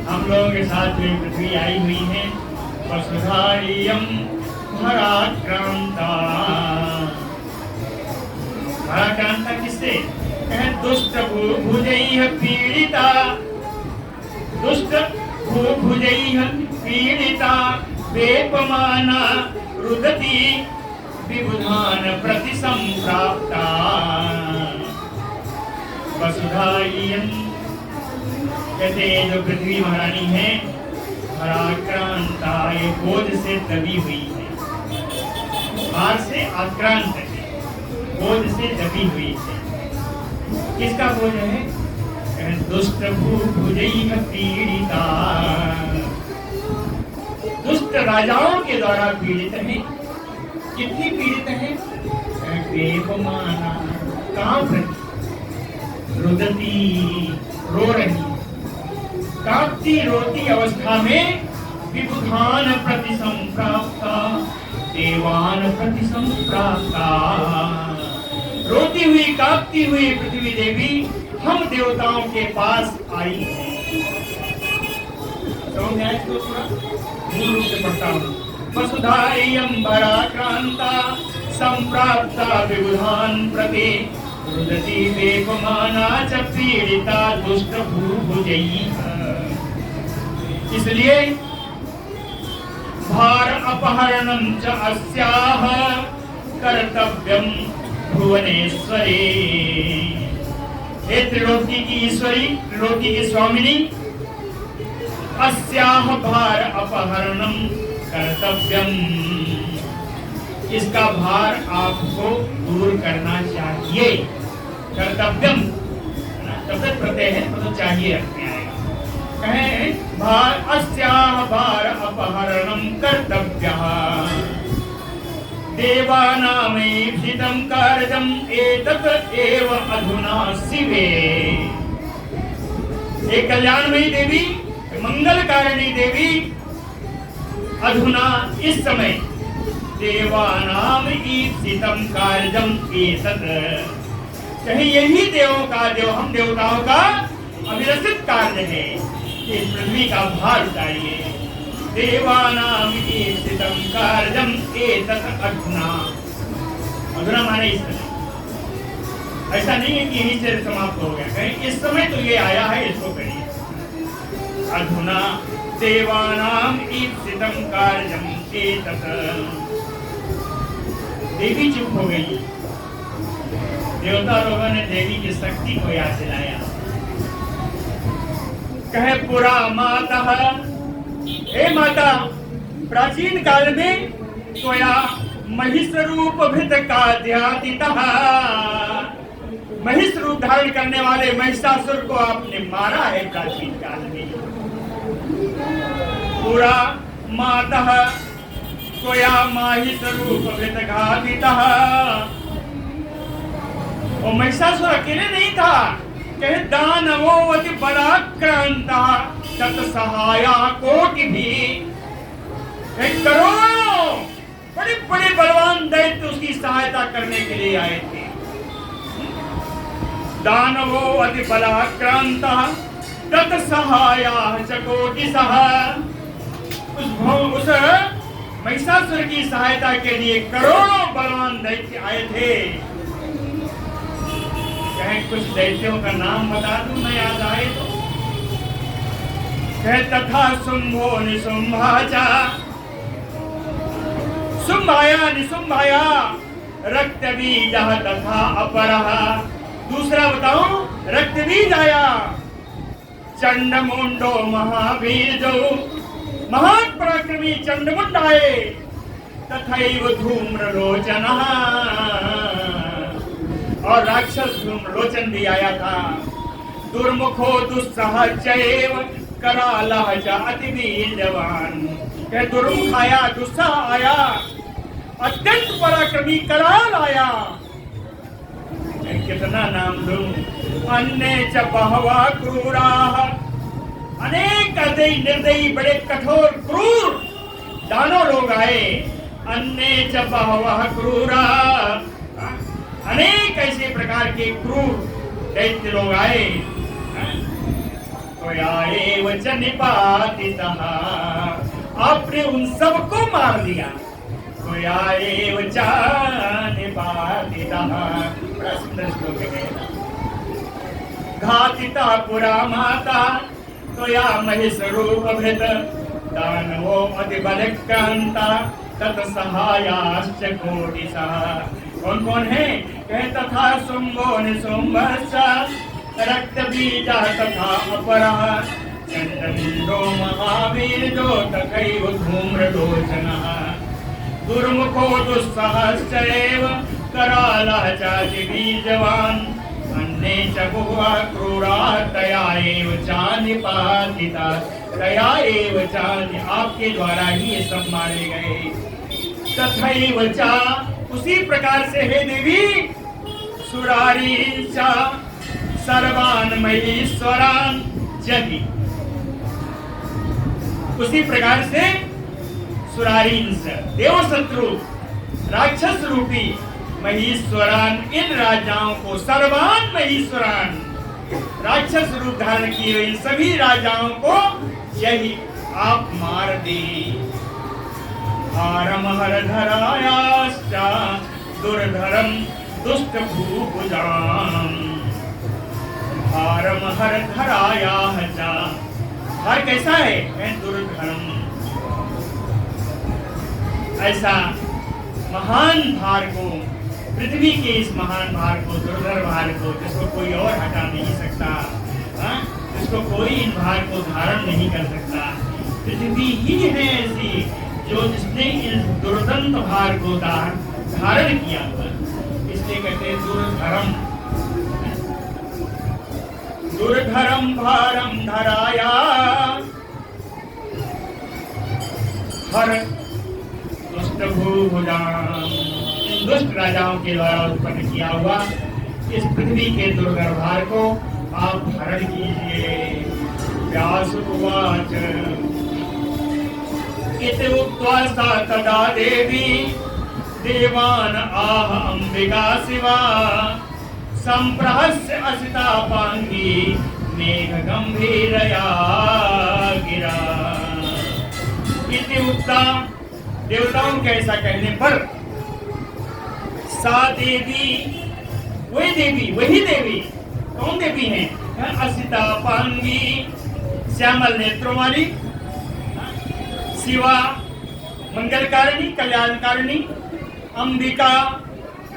हम लोगों के साथ में पृथ्वी आई हुई है। वसुधाइयम् भराक्रांता। भराक्रांता किससे? दुष्ट भुजैः पीड़िता, दुष्ट भुजैः पीड़िता वेपमाना रुदती विबुधान प्रति संप्राप्ता। वसुधाइयम्, कहते हैं जो पृथ्वी महारानी है, भराक्रांता, ये बोझ से दबी हुई है, भार से आक्रांत है, बोझ से दबी हुई है। किसका बोझ है? दुष्ट भुजैः पीड़िता, दुष्ट राजाओं के द्वारा पीड़ित है। कितनी पीड़ित है? वेपमाना, कांप रही, रुदती, रो रही, कांपती रोती अवस्था में विबुधान प्रति संप्राप्ता, देवान प्रति संप्राप्ता। रोती हुई कांपती हुई पृथ्वी देवी हम देवताओं के पास आई। तो मैं इसको पूरा मूल रूप से पढ़ता हूँ। वसुधाइयम् भराक्रांता संप्राप्ता विबुधान प्रति रुदती वेपमाना च पीड़िता दुष्ट भुजैः। इसलिए भार अपहरणं च अस्याः कर्तव्यं भुवनेश्वरे। हे त्रिलोकी की ईश्वरी, त्रिलोकी की स्वामिनी, अस्याः भार अपहरणं कर्तव्यम, इसका भार आपको दूर करना चाहिए। कर्तव्यम तब तक प्रत्यय है तो चाहिए अपने आएगा। कहें भार, अस्याः भार अपहरणं कर्तव्यः। देवानामीप्सितं कार्यम् एतत् एव अधुना शिवे। एक कल्याणमयी देवी, मंगलकारिणी देवी, अधुना इस समय देवानाम ईप्सितं कार्यम् एतत्, कहीं यही देवों का, देव हम देवताओं का अभिलषित कार्य है कि पृथ्वी का भार उठाइए। देवानाम ईप्सितं कार्यम् एतत् अधुना। अधुना माने इस समय, ऐसा नहीं है कि यहीं से समाप्त हो गया, कहीं इस समय तो ये आया है, इसको करिए। अधुना देवानाम ईप्सितं कार्यम् एतत्। देवी चुप हो गई। देवता लोगों ने देवी की शक्ति को याद दिलाया। कहे पुरा माता, हे माता, प्राचीन काल में त्वया महिष रूप भृत का ध्यातितः, महिष रूप धारण करने वाले महिषासुर को आपने मारा है प्राचीन काल में। पूरा मातः त्वया महिष रूप भृत घातितः। और महिषासुर अकेले नहीं था, कहे दानवो अति बलाक्रांता तत् सहाया कोटि भी, करोड़ों बड़े बड़े बलवान दैत्य उसकी सहायता करने के लिए आए थे। दानवो अति बलाक्रांता तत् सहाया च कोटिशः। उस महिषासुर की सहायता के लिए करोड़ों बलवान दैत्य आए थे। कहे कुछ दैत्यों का नाम बता दूं मैं याद आए तो। कहे तथा शुंभो निशुंभाचा, शुंभाया निशुंभाया रक्तबीजः तथा अपरः। दूसरा बताऊं, रक्तबीज आया। चंडमुंडो महावीर जो, महान पराक्रमी चंडमुंड आए। तथैव धूम्रलोचनः, और राक्षस धूम्रलोचन भी आया था। दुर्मुखो दुस्सह चैव करालः च अति वीर्यवान। कहे दुर्मुख आया, दुस्सह आया, अत्यंत पराक्रमी कराल आया। कितना नाम लूं। अन्य च बहवा क्रूराः, अनेक निर्दयी बड़े कठोर क्रूर दानव लोग आए। अन्य च बहवः क्रूराः, अनेक ऐसे प्रकार के क्रूर दैत्य लोग आए। त्वयाएव च निपातितः, आपने उन सबको मार दिया। त्वयाएव च निपातितः, बड़ा सुंदर श्लोक है। घातिता पुरा माता त्वया महिष रूप भृत, दानवो अति बलक्रांता तत् सहायाश्च कोटिशः। कौन कौन है? कहे तथा शुंभो निशुंभश्च रक्तबीजः तथा अपरः। चंडमुंडो महावीर्यो तथैव धूम्रलोचनः। दुर्मुखो दुस्सहश्चैव करालः चाति बीजवान्। अन्ये च बहुवा क्रूराः तया एव च निपातिताः। तया एव च, आपके द्वारा ही ये सब मारे गए। तथैव च, उसी प्रकार से हे देवी, सुरारी च सर्वान् महीश्वरान् जहि। उसी प्रकार से सुरारींस देवशत्रु राक्षस रूपी महीश्वरान, इन राजाओं को, सर्वान महीश्वरान, राक्षस रूप धारण किए हुए इन सभी राजाओं को यही आप मार दे। हारमहर धरायाश्च दुर्धरम दुष्ट भूभुजाम। हारमहर धरायाः च, हार कैसा है? दुर्धरम, ऐसा महान भार को, पृथ्वी के इस महान भार को, दुर्धर भार को, जिसको कोई और हटा नहीं सकता, जिसको कोई इन भार को धारण नहीं कर सकता। पृथ्वी ही है ऐसी जो जिसने इस दुर्दंत भार को धारण किया हुआ, इसलिए कहते हैं दुर्धरम। दुर्धरम भारम धराया, हर दुष्ट भूभुजाम, इन दुष्ट राजाओं के द्वारा उत्पन्न किया हुआ इस पृथ्वी के दुर्धर भार को आप धारण कीजिए। व्यास उवाच इति उक्त्वा सा तदा देवी देवान् आह अंबिका शिवा। संप्रहस्य असितापांगी मेघ गंभीरया गिरा। इति उक्ता, देवताओं के ऐसा कहने पर, सा देवी, वही देवी, कौन देवी है? असितापांगी, श्यामल नेत्रों वाली, शिवा मंगलकारिणी, कल्याणकारिणी, अंबिका,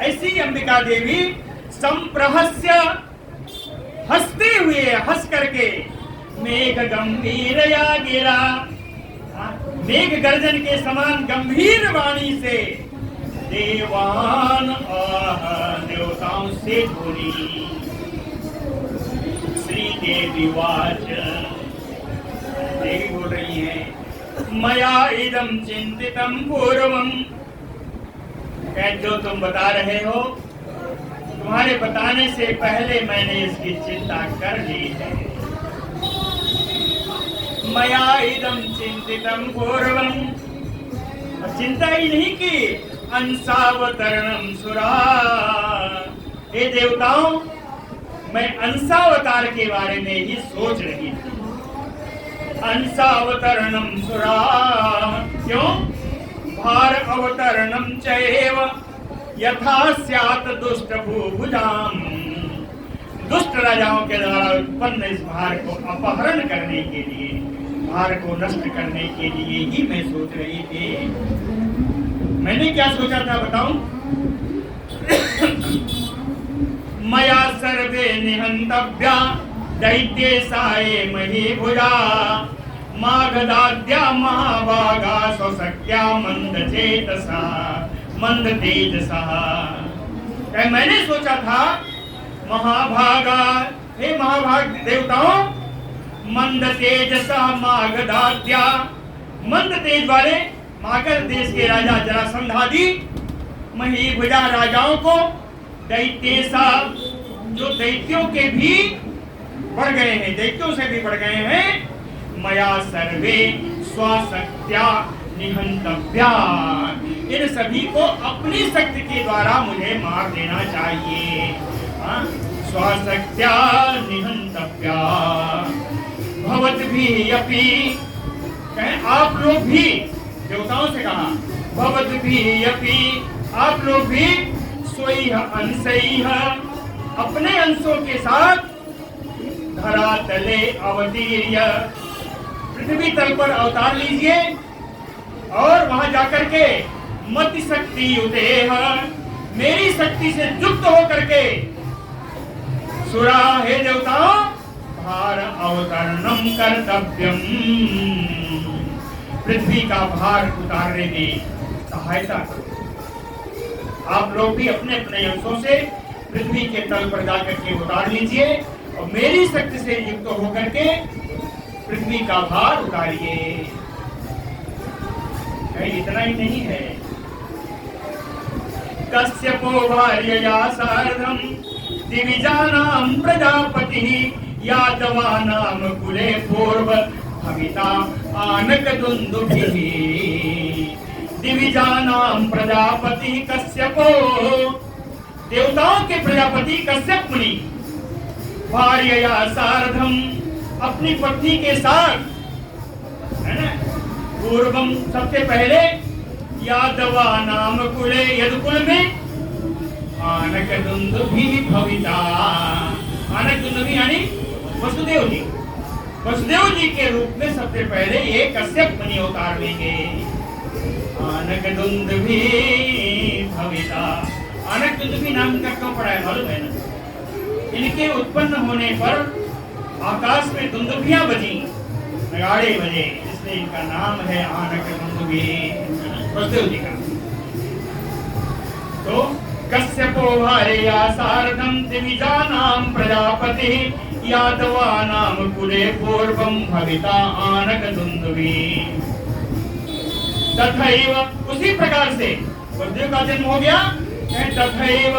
ऐसी अंबिका देवी संप्रहस्य, हंसते हुए, हंस करके, मेघ गंभीरया गिरा, मेघ गर्जन के समान गंभीर वाणी से देवान देवताओं से बोली। श्री देवी वाच, देवी बोल रही है, मया इदम चिंतितम पूर्वम, जो तुम बता रहे हो तुम्हारे बताने से पहले मैंने इसकी चिंता कर ली है। मया इदम चिंतितम पूर्वम, चिंता ही नहीं की, अंशावतरणम सुरा, हे देवताओं मैं अंशावतार के बारे में ही सोच रही थी। अंशावतरणम सुरा, क्यों? भार अवतरणम चैव यथा स्यात् दुष्ट भूभुजाम, दुष्ट राजाओं के द्वारा उत्पन्न इस भार को अपहरण करने के लिए, भार को नष्ट करने के लिए ही मैं सोच रही थी। मैंने क्या सोचा था बताऊं? मया सर्वे निहंतव्या दैत्ये साये मही भुजा, मागधाद्या महाभागा स्वशक्त्या मंद चेतसा मंद तेजसा। मैंने सोचा था महाभागा, हे महाभाग देवताओं, मंद तेजसा मागधाद्या, मंद तेज वाले मागध देश के राजा जरासंधादि महीभुजा राजाओं को, दैत्येसा जो दैत्यों के भी बढ़ गए हैं, दैत्यों से भी बढ़ गए हैं, मया सर्वे स्वशक्त्या निहंतव्या, इन सभी को अपनी शक्ति के द्वारा मुझे मार देना चाहिए। स्वशक्त्या निहंतव्या भवद्भिरपि, कहें आप लोग भी, देवताओं से कहा भवद्भिरपि, आप लोग भी स्वैह अंशैः, अपने अंशों के साथ धरातले अवतीर्य, पृथ्वी तल पर अवतार लीजिए और वहां जाकर के मति शक्ति युतेह, मेरी शक्ति से युक्त होकर के, सुरा हे देवताओं भार अवतरणम कर्तव्यम, पृथ्वी का भार उतारने में सहायता करो। आप लोग भी अपने अपने अंशों से पृथ्वी के तल पर जाकर के उतार लीजिए और मेरी शक्ति से युक्त होकर के पृथ्वी का भार उतारिए। इतना ही नहीं है, कश्यपो भार्यया सार्धम दिविजानां प्रजापतिः यादवानां कुले पूर्व भविता आनकदुन्दुभिः। दिविजानां प्रजापति कश्यपो, देवताओं के प्रजापति कश्यप मुनि, भार्यया सार्धम, अपनी पत्नी के साथ, है ना, पूर्वम सबसे पहले, यादवानां कुले, यदुकुल में, आनकदुन्दुभि भविता, आनकदुन्दुभि यानी वसुदेव जी, वसुदेव जी के रूप में सबसे पहले ये कश्यप मुनि अवतार लेंगे। आनकदुन्दुभि भविता, आनकदुन्दुभि नाम का क्यों पड़ा है मालूम है ना? इनके उत्पन्न होने पर आकाश में दुन्दुभियां बजी, नगाड़े बजे, इसलिए इनका नाम है आनकदुन्दुभि, वसुदेव जी का। तो कश्यपो भार्यया सार्धम दिविजानां प्रजापतिः यादवानां कुले पूर्वं भविता आनकदुन्दुभि। तथैव, उसी प्रकार से वसुदेव का जन्म हो गया। तथैव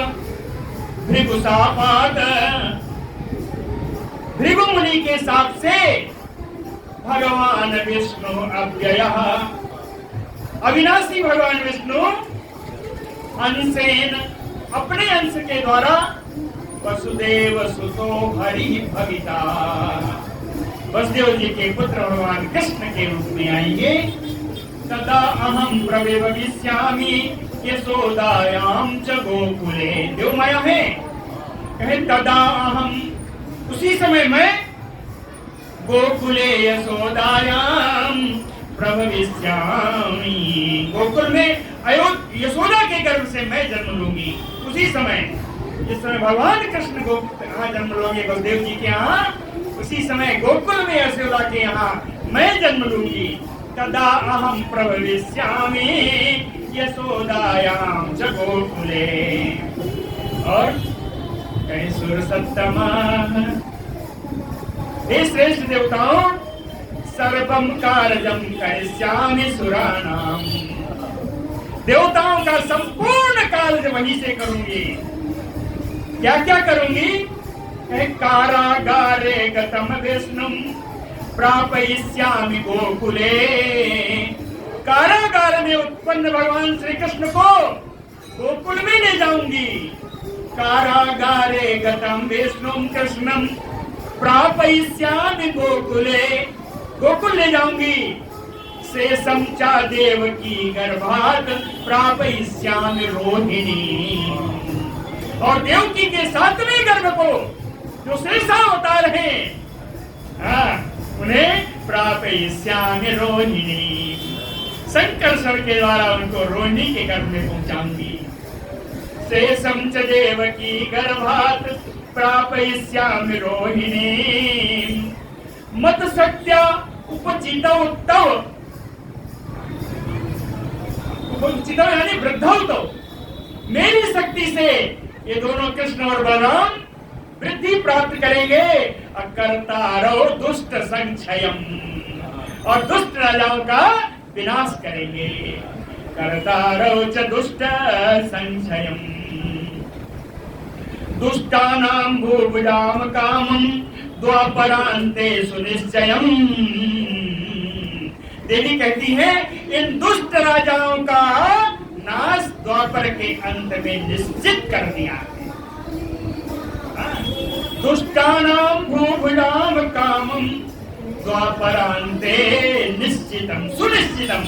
भृगुशापात्, भृगु मुनि के साथ से भगवान विष्णु अव्ययः, अविनाशी भगवान विष्णु अंशेन, अपने अंश के द्वारा वसुदेव सुतो हरि भविता, वसुदेव जी के पुत्र भगवान कृष्ण के रूप में आएंगे। तदा अहम प्रविभविष्यामि यशोदायां च गोकुले, देवमाया है, कहे तदा अहम, उसी समय मैं गोकुले यशोदायां प्रभविष्यामि, गोकुल में यशोदा के गर्भ से मैं जन्म लूंगी। उसी समय जिस समय भगवान कृष्ण यहाँ जन्म लोगे वसुदेव जी के यहाँ, उसी समय गोकुल में यशोदा के यहाँ मैं जन्म लूंगी। तदा अहम प्रभविष्यामि यशोदायां च गोकुले। और कहीं सुर सत्तमा, हे श्रेष्ठ देवताओं, सर्वम कार्यम करिष्यामि सुराणाम, देवताओं का संपूर्ण कार्य वहीं से करूंगी। क्या क्या करूंगी? कारागारे गतम विष्णुम प्रापयिष्यामि गोकुले, कारागार में उत्पन्न भगवान श्री कृष्ण को गोकुल में ले जाऊंगी। कारागारे गतम विष्णुम कृष्णम प्रापयिष्यामि गोकुले, गोकुल ले जाऊंगी। शेषम चा देवकी गर्भात प्रापयिष्यामि रोहिणी, और देवकी के 7वें गर्भ को जो शेषा अवतार हैं, उन्हें प्रापयिष्यामि रोहिणी, संकर्षण के द्वारा उनको रोहिणी के गर्भ में पहुंचाऊंगी। शेषम च देवकी गर्भात प्रापयिष्यामि रोहिणी, मत सत्या उपचितौ तव, उपचितौ यानी वृद्धौ तव, मेरी शक्ति से ये दोनों कृष्ण और बलराम वृद्धि प्राप्त करेंगे। अकर्तारौ दुष्ट संक्षयम, और दुष्ट राजाओं का विनाश करेंगे। कर्तारौ च दुष्ट संक्षयम, दुष्टानां भूभुजाम कामम द्वापरांते सुनिश्चयम्। देवी कहती है इन दुष्ट राजाओं का नाश द्वापर के अंत में निश्चित कर दिया है। दुष्टानां भूभुजाम कामम द्वापरांते निश्चितम सुनिश्चितम।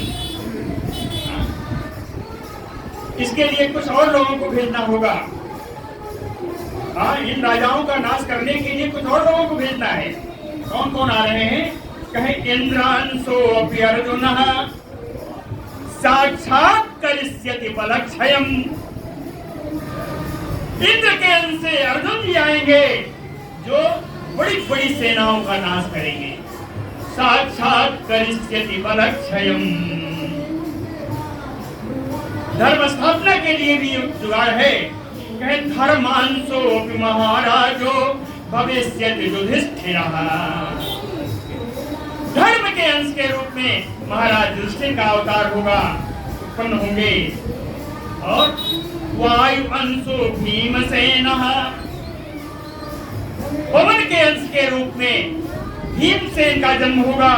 इसके लिए कुछ और लोगों को भेजना होगा। इन राजाओं का नाश करने के लिए कुछ और लोगों को भेजना है। कौन कौन आ रहे हैं? कहे इंद्रांशो अपि अर्जुनः साक्षात करिष्यति बलक्षयम्। इंद्र के अंश से अर्जुन जी आएंगे जो बड़ी बड़ी सेनाओं का नाश करेंगे। साक्षात करिष्यति बलक्षयम्। धर्म स्थापना के लिए भी जुगाड़ है। कहे धर्मांशो अपि महाराजो भविष्यति युधिष्ठिरः। धर्म के अंश के रूप में महाराज युधिष्ठिर का अवतार होगा, उत्पन्न होंगे। और वायु अंशो भीमसेनः। पवन के अंश के रूप में भीमसेन का जन्म होगा।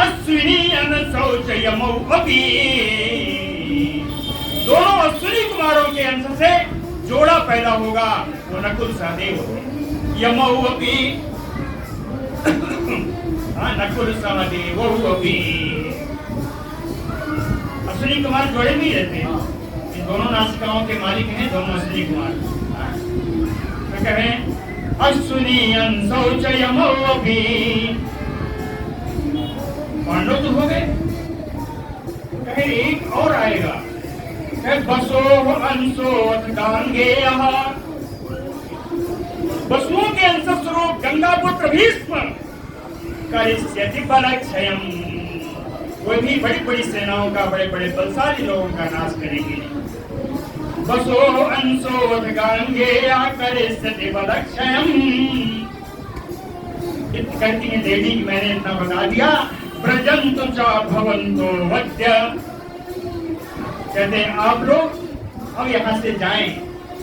अश्विनी अंशौ च यमौ अपि। दोनों अश्विनी कुमारों के अंश से जोड़ा पैदा होगा, वो नकुल सहदेव होंगे। यमौ अपि नकुल सहदेव अपि। अश्विनी कुमार जोड़े भी रहते हैं। इन दोनों नासिकाओं के मालिक हैं दोनों अश्विनी कुमार। तो कहें अश्विनी अंशौ च यमौ अपि। पांडव तो हो गए। कहे एक और आएगा। बसो अंशो गांगेयः। बसुओं के अंश स्वरूप गंगा पुत्र भीष्म करिष्यति बलक्षयम्। वो भी बड़ी बड़ी सेनाओं का, बड़े बड़े बलशाली लोगों का नाश करेंगे। बसो अंशो गांगेयः करिष्यति बलक्षयम्। कहती है देवी कि मैंने इतना बता दिया। व्रजन्तु च भवन्तो वद्य। कहते हैं आप लोग अब यहाँ से जाएं।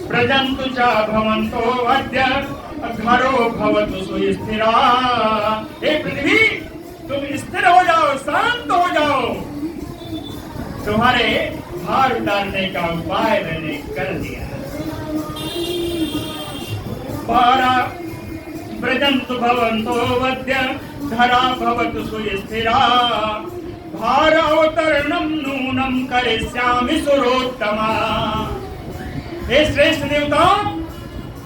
व्रजन्तु च भवन्तो वद्य घरो भवतु सुस्थिरा। हे पृथ्वी तुम स्थिर हो जाओ, शांत हो जाओ। तुम्हारे भार उतारने का उपाय मैंने कर दिया। व्रजन्तु भवन्तो वद्य धरा भवतु सुस्थिरा। भारावतरणं नूनं करिष्यामि सुरोत्तमा। हे श्रेष्ठ देवताओं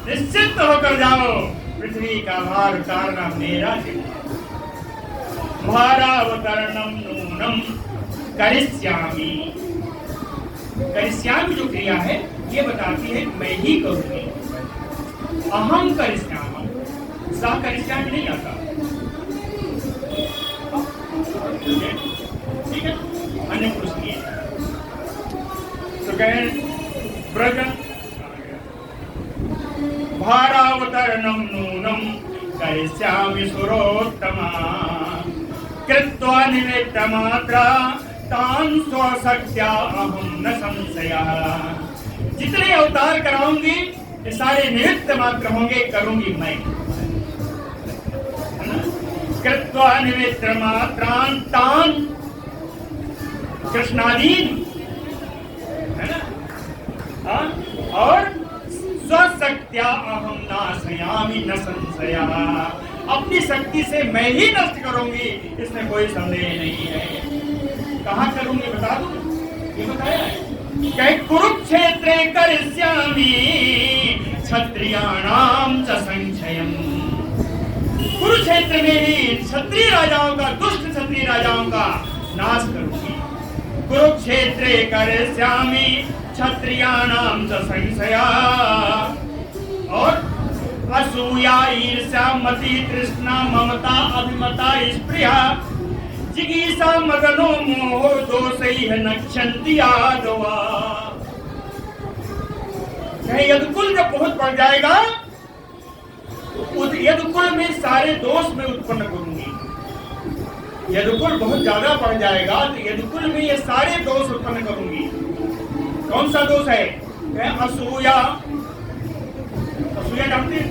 निश्चित होकर जाओ, पृथ्वी का भार उतारना मेरा जिम्मा। भारावतरणं नूनं करिष्यामि। करिष्यामि जो क्रिया है ये बताती है मैं ही करूंगी। अहम करिष्यामि, सा करिष्यामि नहीं आता। ठीक है, अन्य पुरुष नहीं है। तो कहें ब्रज भारावतरणम नूनम करिष्यामि सुरोत्तमा कृत्वा निमित्तमात्रा तान् स्वशक्त्या अहं न संशयः। जितने अवतार कराऊंगी ये सारे निमित्त मात्र होंगे, करूंगी मैं। कृत्वा निमित्त मात्रान् तान् कृष्णादीन, है ना, हाँ? और स्वशक्त्या अहम नाशयामि न संशयः। अपनी शक्ति से मैं ही नष्ट करूंगी, इसमें कोई संदेह नहीं है। कहाँ करूंगी बता दूं, ये बताया है। कहीं कुरुक्षेत्रे करिष्यामि क्षत्रियाणाम च संक्षयम्। कुरुक्षेत्र में ही क्षत्रिय राजाओं का, दुष्ट क्षत्रिय राजाओं का नाश करूंगी। कुरुक्षेत्रे करिष्यामि क्षत्रियाणाम च संशया। और असूया ईर्ष्या मति तृष्णा ममता अभिमता स्पृहा जिगीषा मदनो मोहो दोषैः नक्षन्ति यादवा। कहीं यदुकुल जब बहुत बढ़ जाएगा तो यदुकुल में सारे दोष में उत्पन्न करूंगी। यदुकुल बहुत ज्यादा बढ़ जाएगा तो यदुकुल में ये सारे दोष उत्पन्न करूंगी। कौन सा दोष है? असूया। असूया जानते हैं,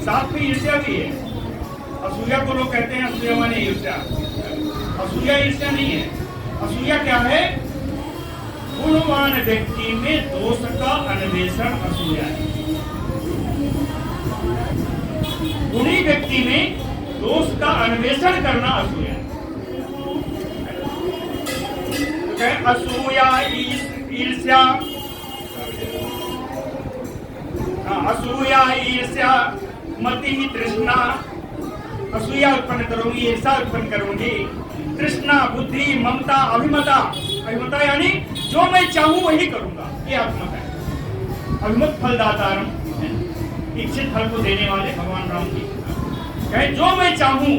साथ में ईर्ष्या भी है। असूया को लोग कहते हैं असूया माने ईर्ष्या। असूया ईर्ष्या नहीं है। असूया क्या है? गुणवान व्यक्ति में दोष का अन्वेषण असूया है। गुणी व्यक्ति में दोष का अन्वेषण करना असूया है। तो असूया ईर्ष्या, असूया ईर्ष्या मति तृष्णा। असूया उत्पन्न करूंगी, ईर्ष्या उत्पन्न करूंगी, तृष्णा बुद्धि ममता अभिमता। अभिमता यानी जो मैं चाहूं वही करूंगा, ये अभिमत है। अभिमत फलदातारम, इच्छित फल को देने वाले भगवान राम जी कहे जो मैं चाहूं,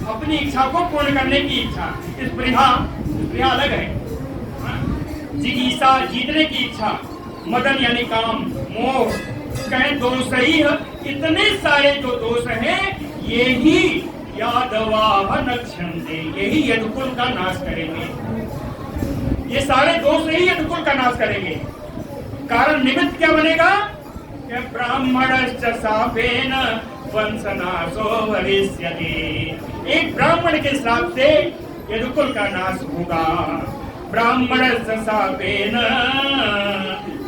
अपनी इच्छा को पूर्ण करने की इच्छा। स्पृहा, स्पृहा अलग है। जिगीषा जीतने की इच्छा, मदन यानी काम, मोह, कहे दोष ही है। इतने सारे जो दोष हैं ये ही यादवा नक्षन्ते, यही यदुकुल का नाश करेंगे। ये सारे दोष ही यदुकुल का नाश करेंगे। कारण निमित्त क्या बनेगा? ब्राह्मणश्च शापेन वंशनाशो भविष्यति। एक ब्राह्मण के श्राप से यदुकुल का नाश होगा। ब्राह्मणश्च शापेन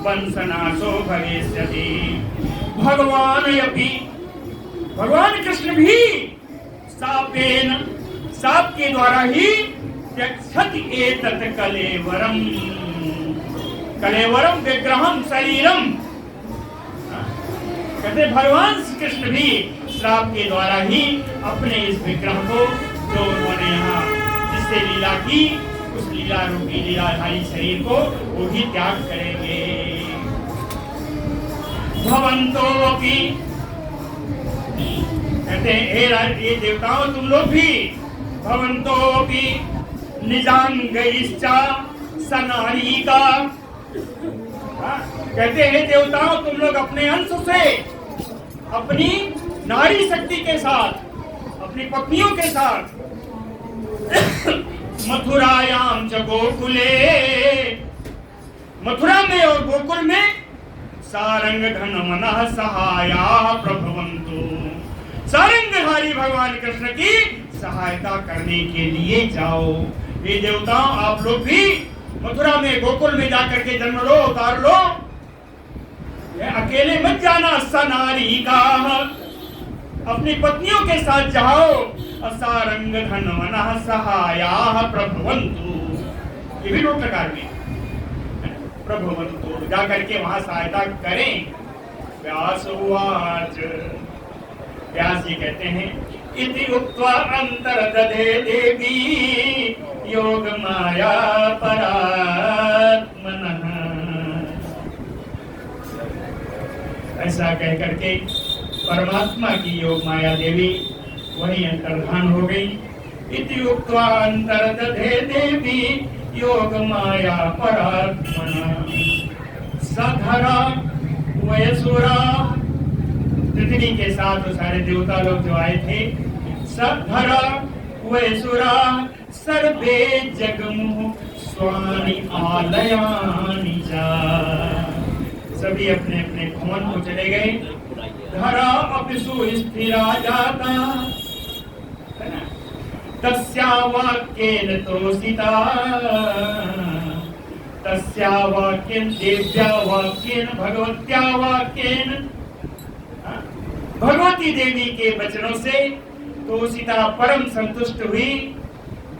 वंशनाशो भविष्यति। भगवान अपि, भगवान कृष्ण भी शापेन, शाप के द्वारा ही त्यक्षति एतत् कलेवरम। कलेवरम विग्रहम शरीरम। कहते भगवान श्री कृष्ण भी श्राप के द्वारा ही अपने इस विग्रह को, जो उन्होंने यहाँ जिससे लीला की, उस लीला रूपी लीलाधारी शरीर को वो भी त्याग करेंगे। भवन्तोऽपि, कहते हैं ये देवताओं तुम लोग भी, भवन्तोऽपि निजांगैश्च सनारीका। कहते हैं देवताओं तुम लोग अपने अंश से, अपनी नारी शक्ति के साथ, अपनी पत्नियों के साथ मथुरायाम च गोकुले, मथुरा में और गोकुल में सारंग धन मनः सहाया प्रभवन्तु। सारंगधारी भगवान कृष्ण की सहायता करने के लिए जाओ। ये देवताओं आप लोग भी मथुरा में गोकुल में जाकर के जन्म लो, अवतार लो। ये अकेले मत जाना। सनारी का, अपनी पत्नियों के साथ जाओ। असारंग धन मनः सहाया प्रभवन्तु, ये भी दो प्रकार में प्रभवन्तु, जा करके वहां सहायता करें। व्यास उवाच, व्यास जी कहते हैं इति उक्त्वा अंतर्दधे देवी योग माया परात्मनः। ऐसा कह करके परमात्मा की योग माया देवी वही अंतर्धान हो गई। इति उक्त्वा अन्तर्दधे देवी योग माया परात्मना सधरा वयसुरा। पृथ्वी के साथ वो सारे देवता लोग जो आए थे, सधरा वयसुरा सर्वे जगमु स्वानि आलयानि च। सभी अपने अपने भवन को चले गए। धरा अपिसु स्थिरा जाता तस्या वाक्येन तोषिता। तस्या वाक्येन देव्या वाक्येन भगवत्या वाक्येन, भगवती देवी के वचनों से तोषिता परम संतुष्ट हुई।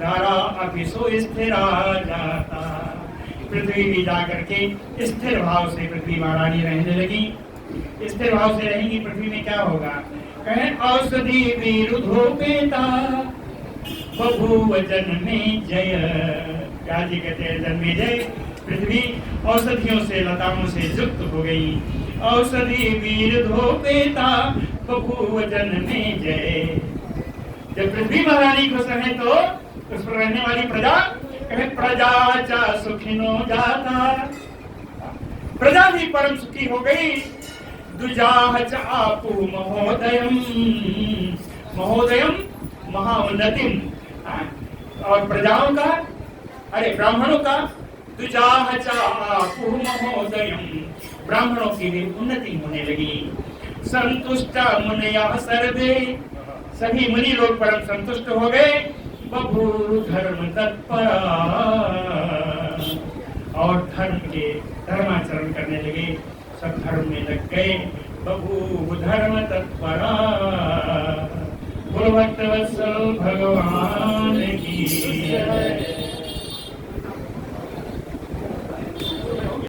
धारा अभिसो स्थिरा जाता। पृथ्वी भी जाकर के स्थिर भाव से पृथ्वी महारानी रहने लगी। स्थिर भाव से रहेंगी पृथ्वी में क्या होगा? कहे औषधि विरुद्धोपेता बभूव जन्मे जय। क्या जी कहते हैं? जन्मे जय। पृथ्वी औषधियों से लताओं से युक्त हो गई। औषधि विरुद्धोपेता बभूव जन्मे जय। जब पृथ्वी महारानी खुश है तो उस पर रहने वाली प्रजा, कहे प्रजा चा सुखिनो जाता। प्रजा भी परम सुखी हो गई। दुजाह च आपु महोदयम, महोदयम महाउन्नतिम। और प्रजाओं का, अरे ब्राह्मणों का, दुजाह च आपु महोदयम, ब्राह्मणों की भी उन्नति होने लगी। संतुष्टा मुनया सर्वे, सभी मुनि लोग परम संतुष्ट हो गए। बभू धर्म तत्परा, और धर्म के धर्माचरण करने लगे, सब धर्म में लग गए। बभू धर्म तत्परा। बोलो भक्तवत्सल भगवान की।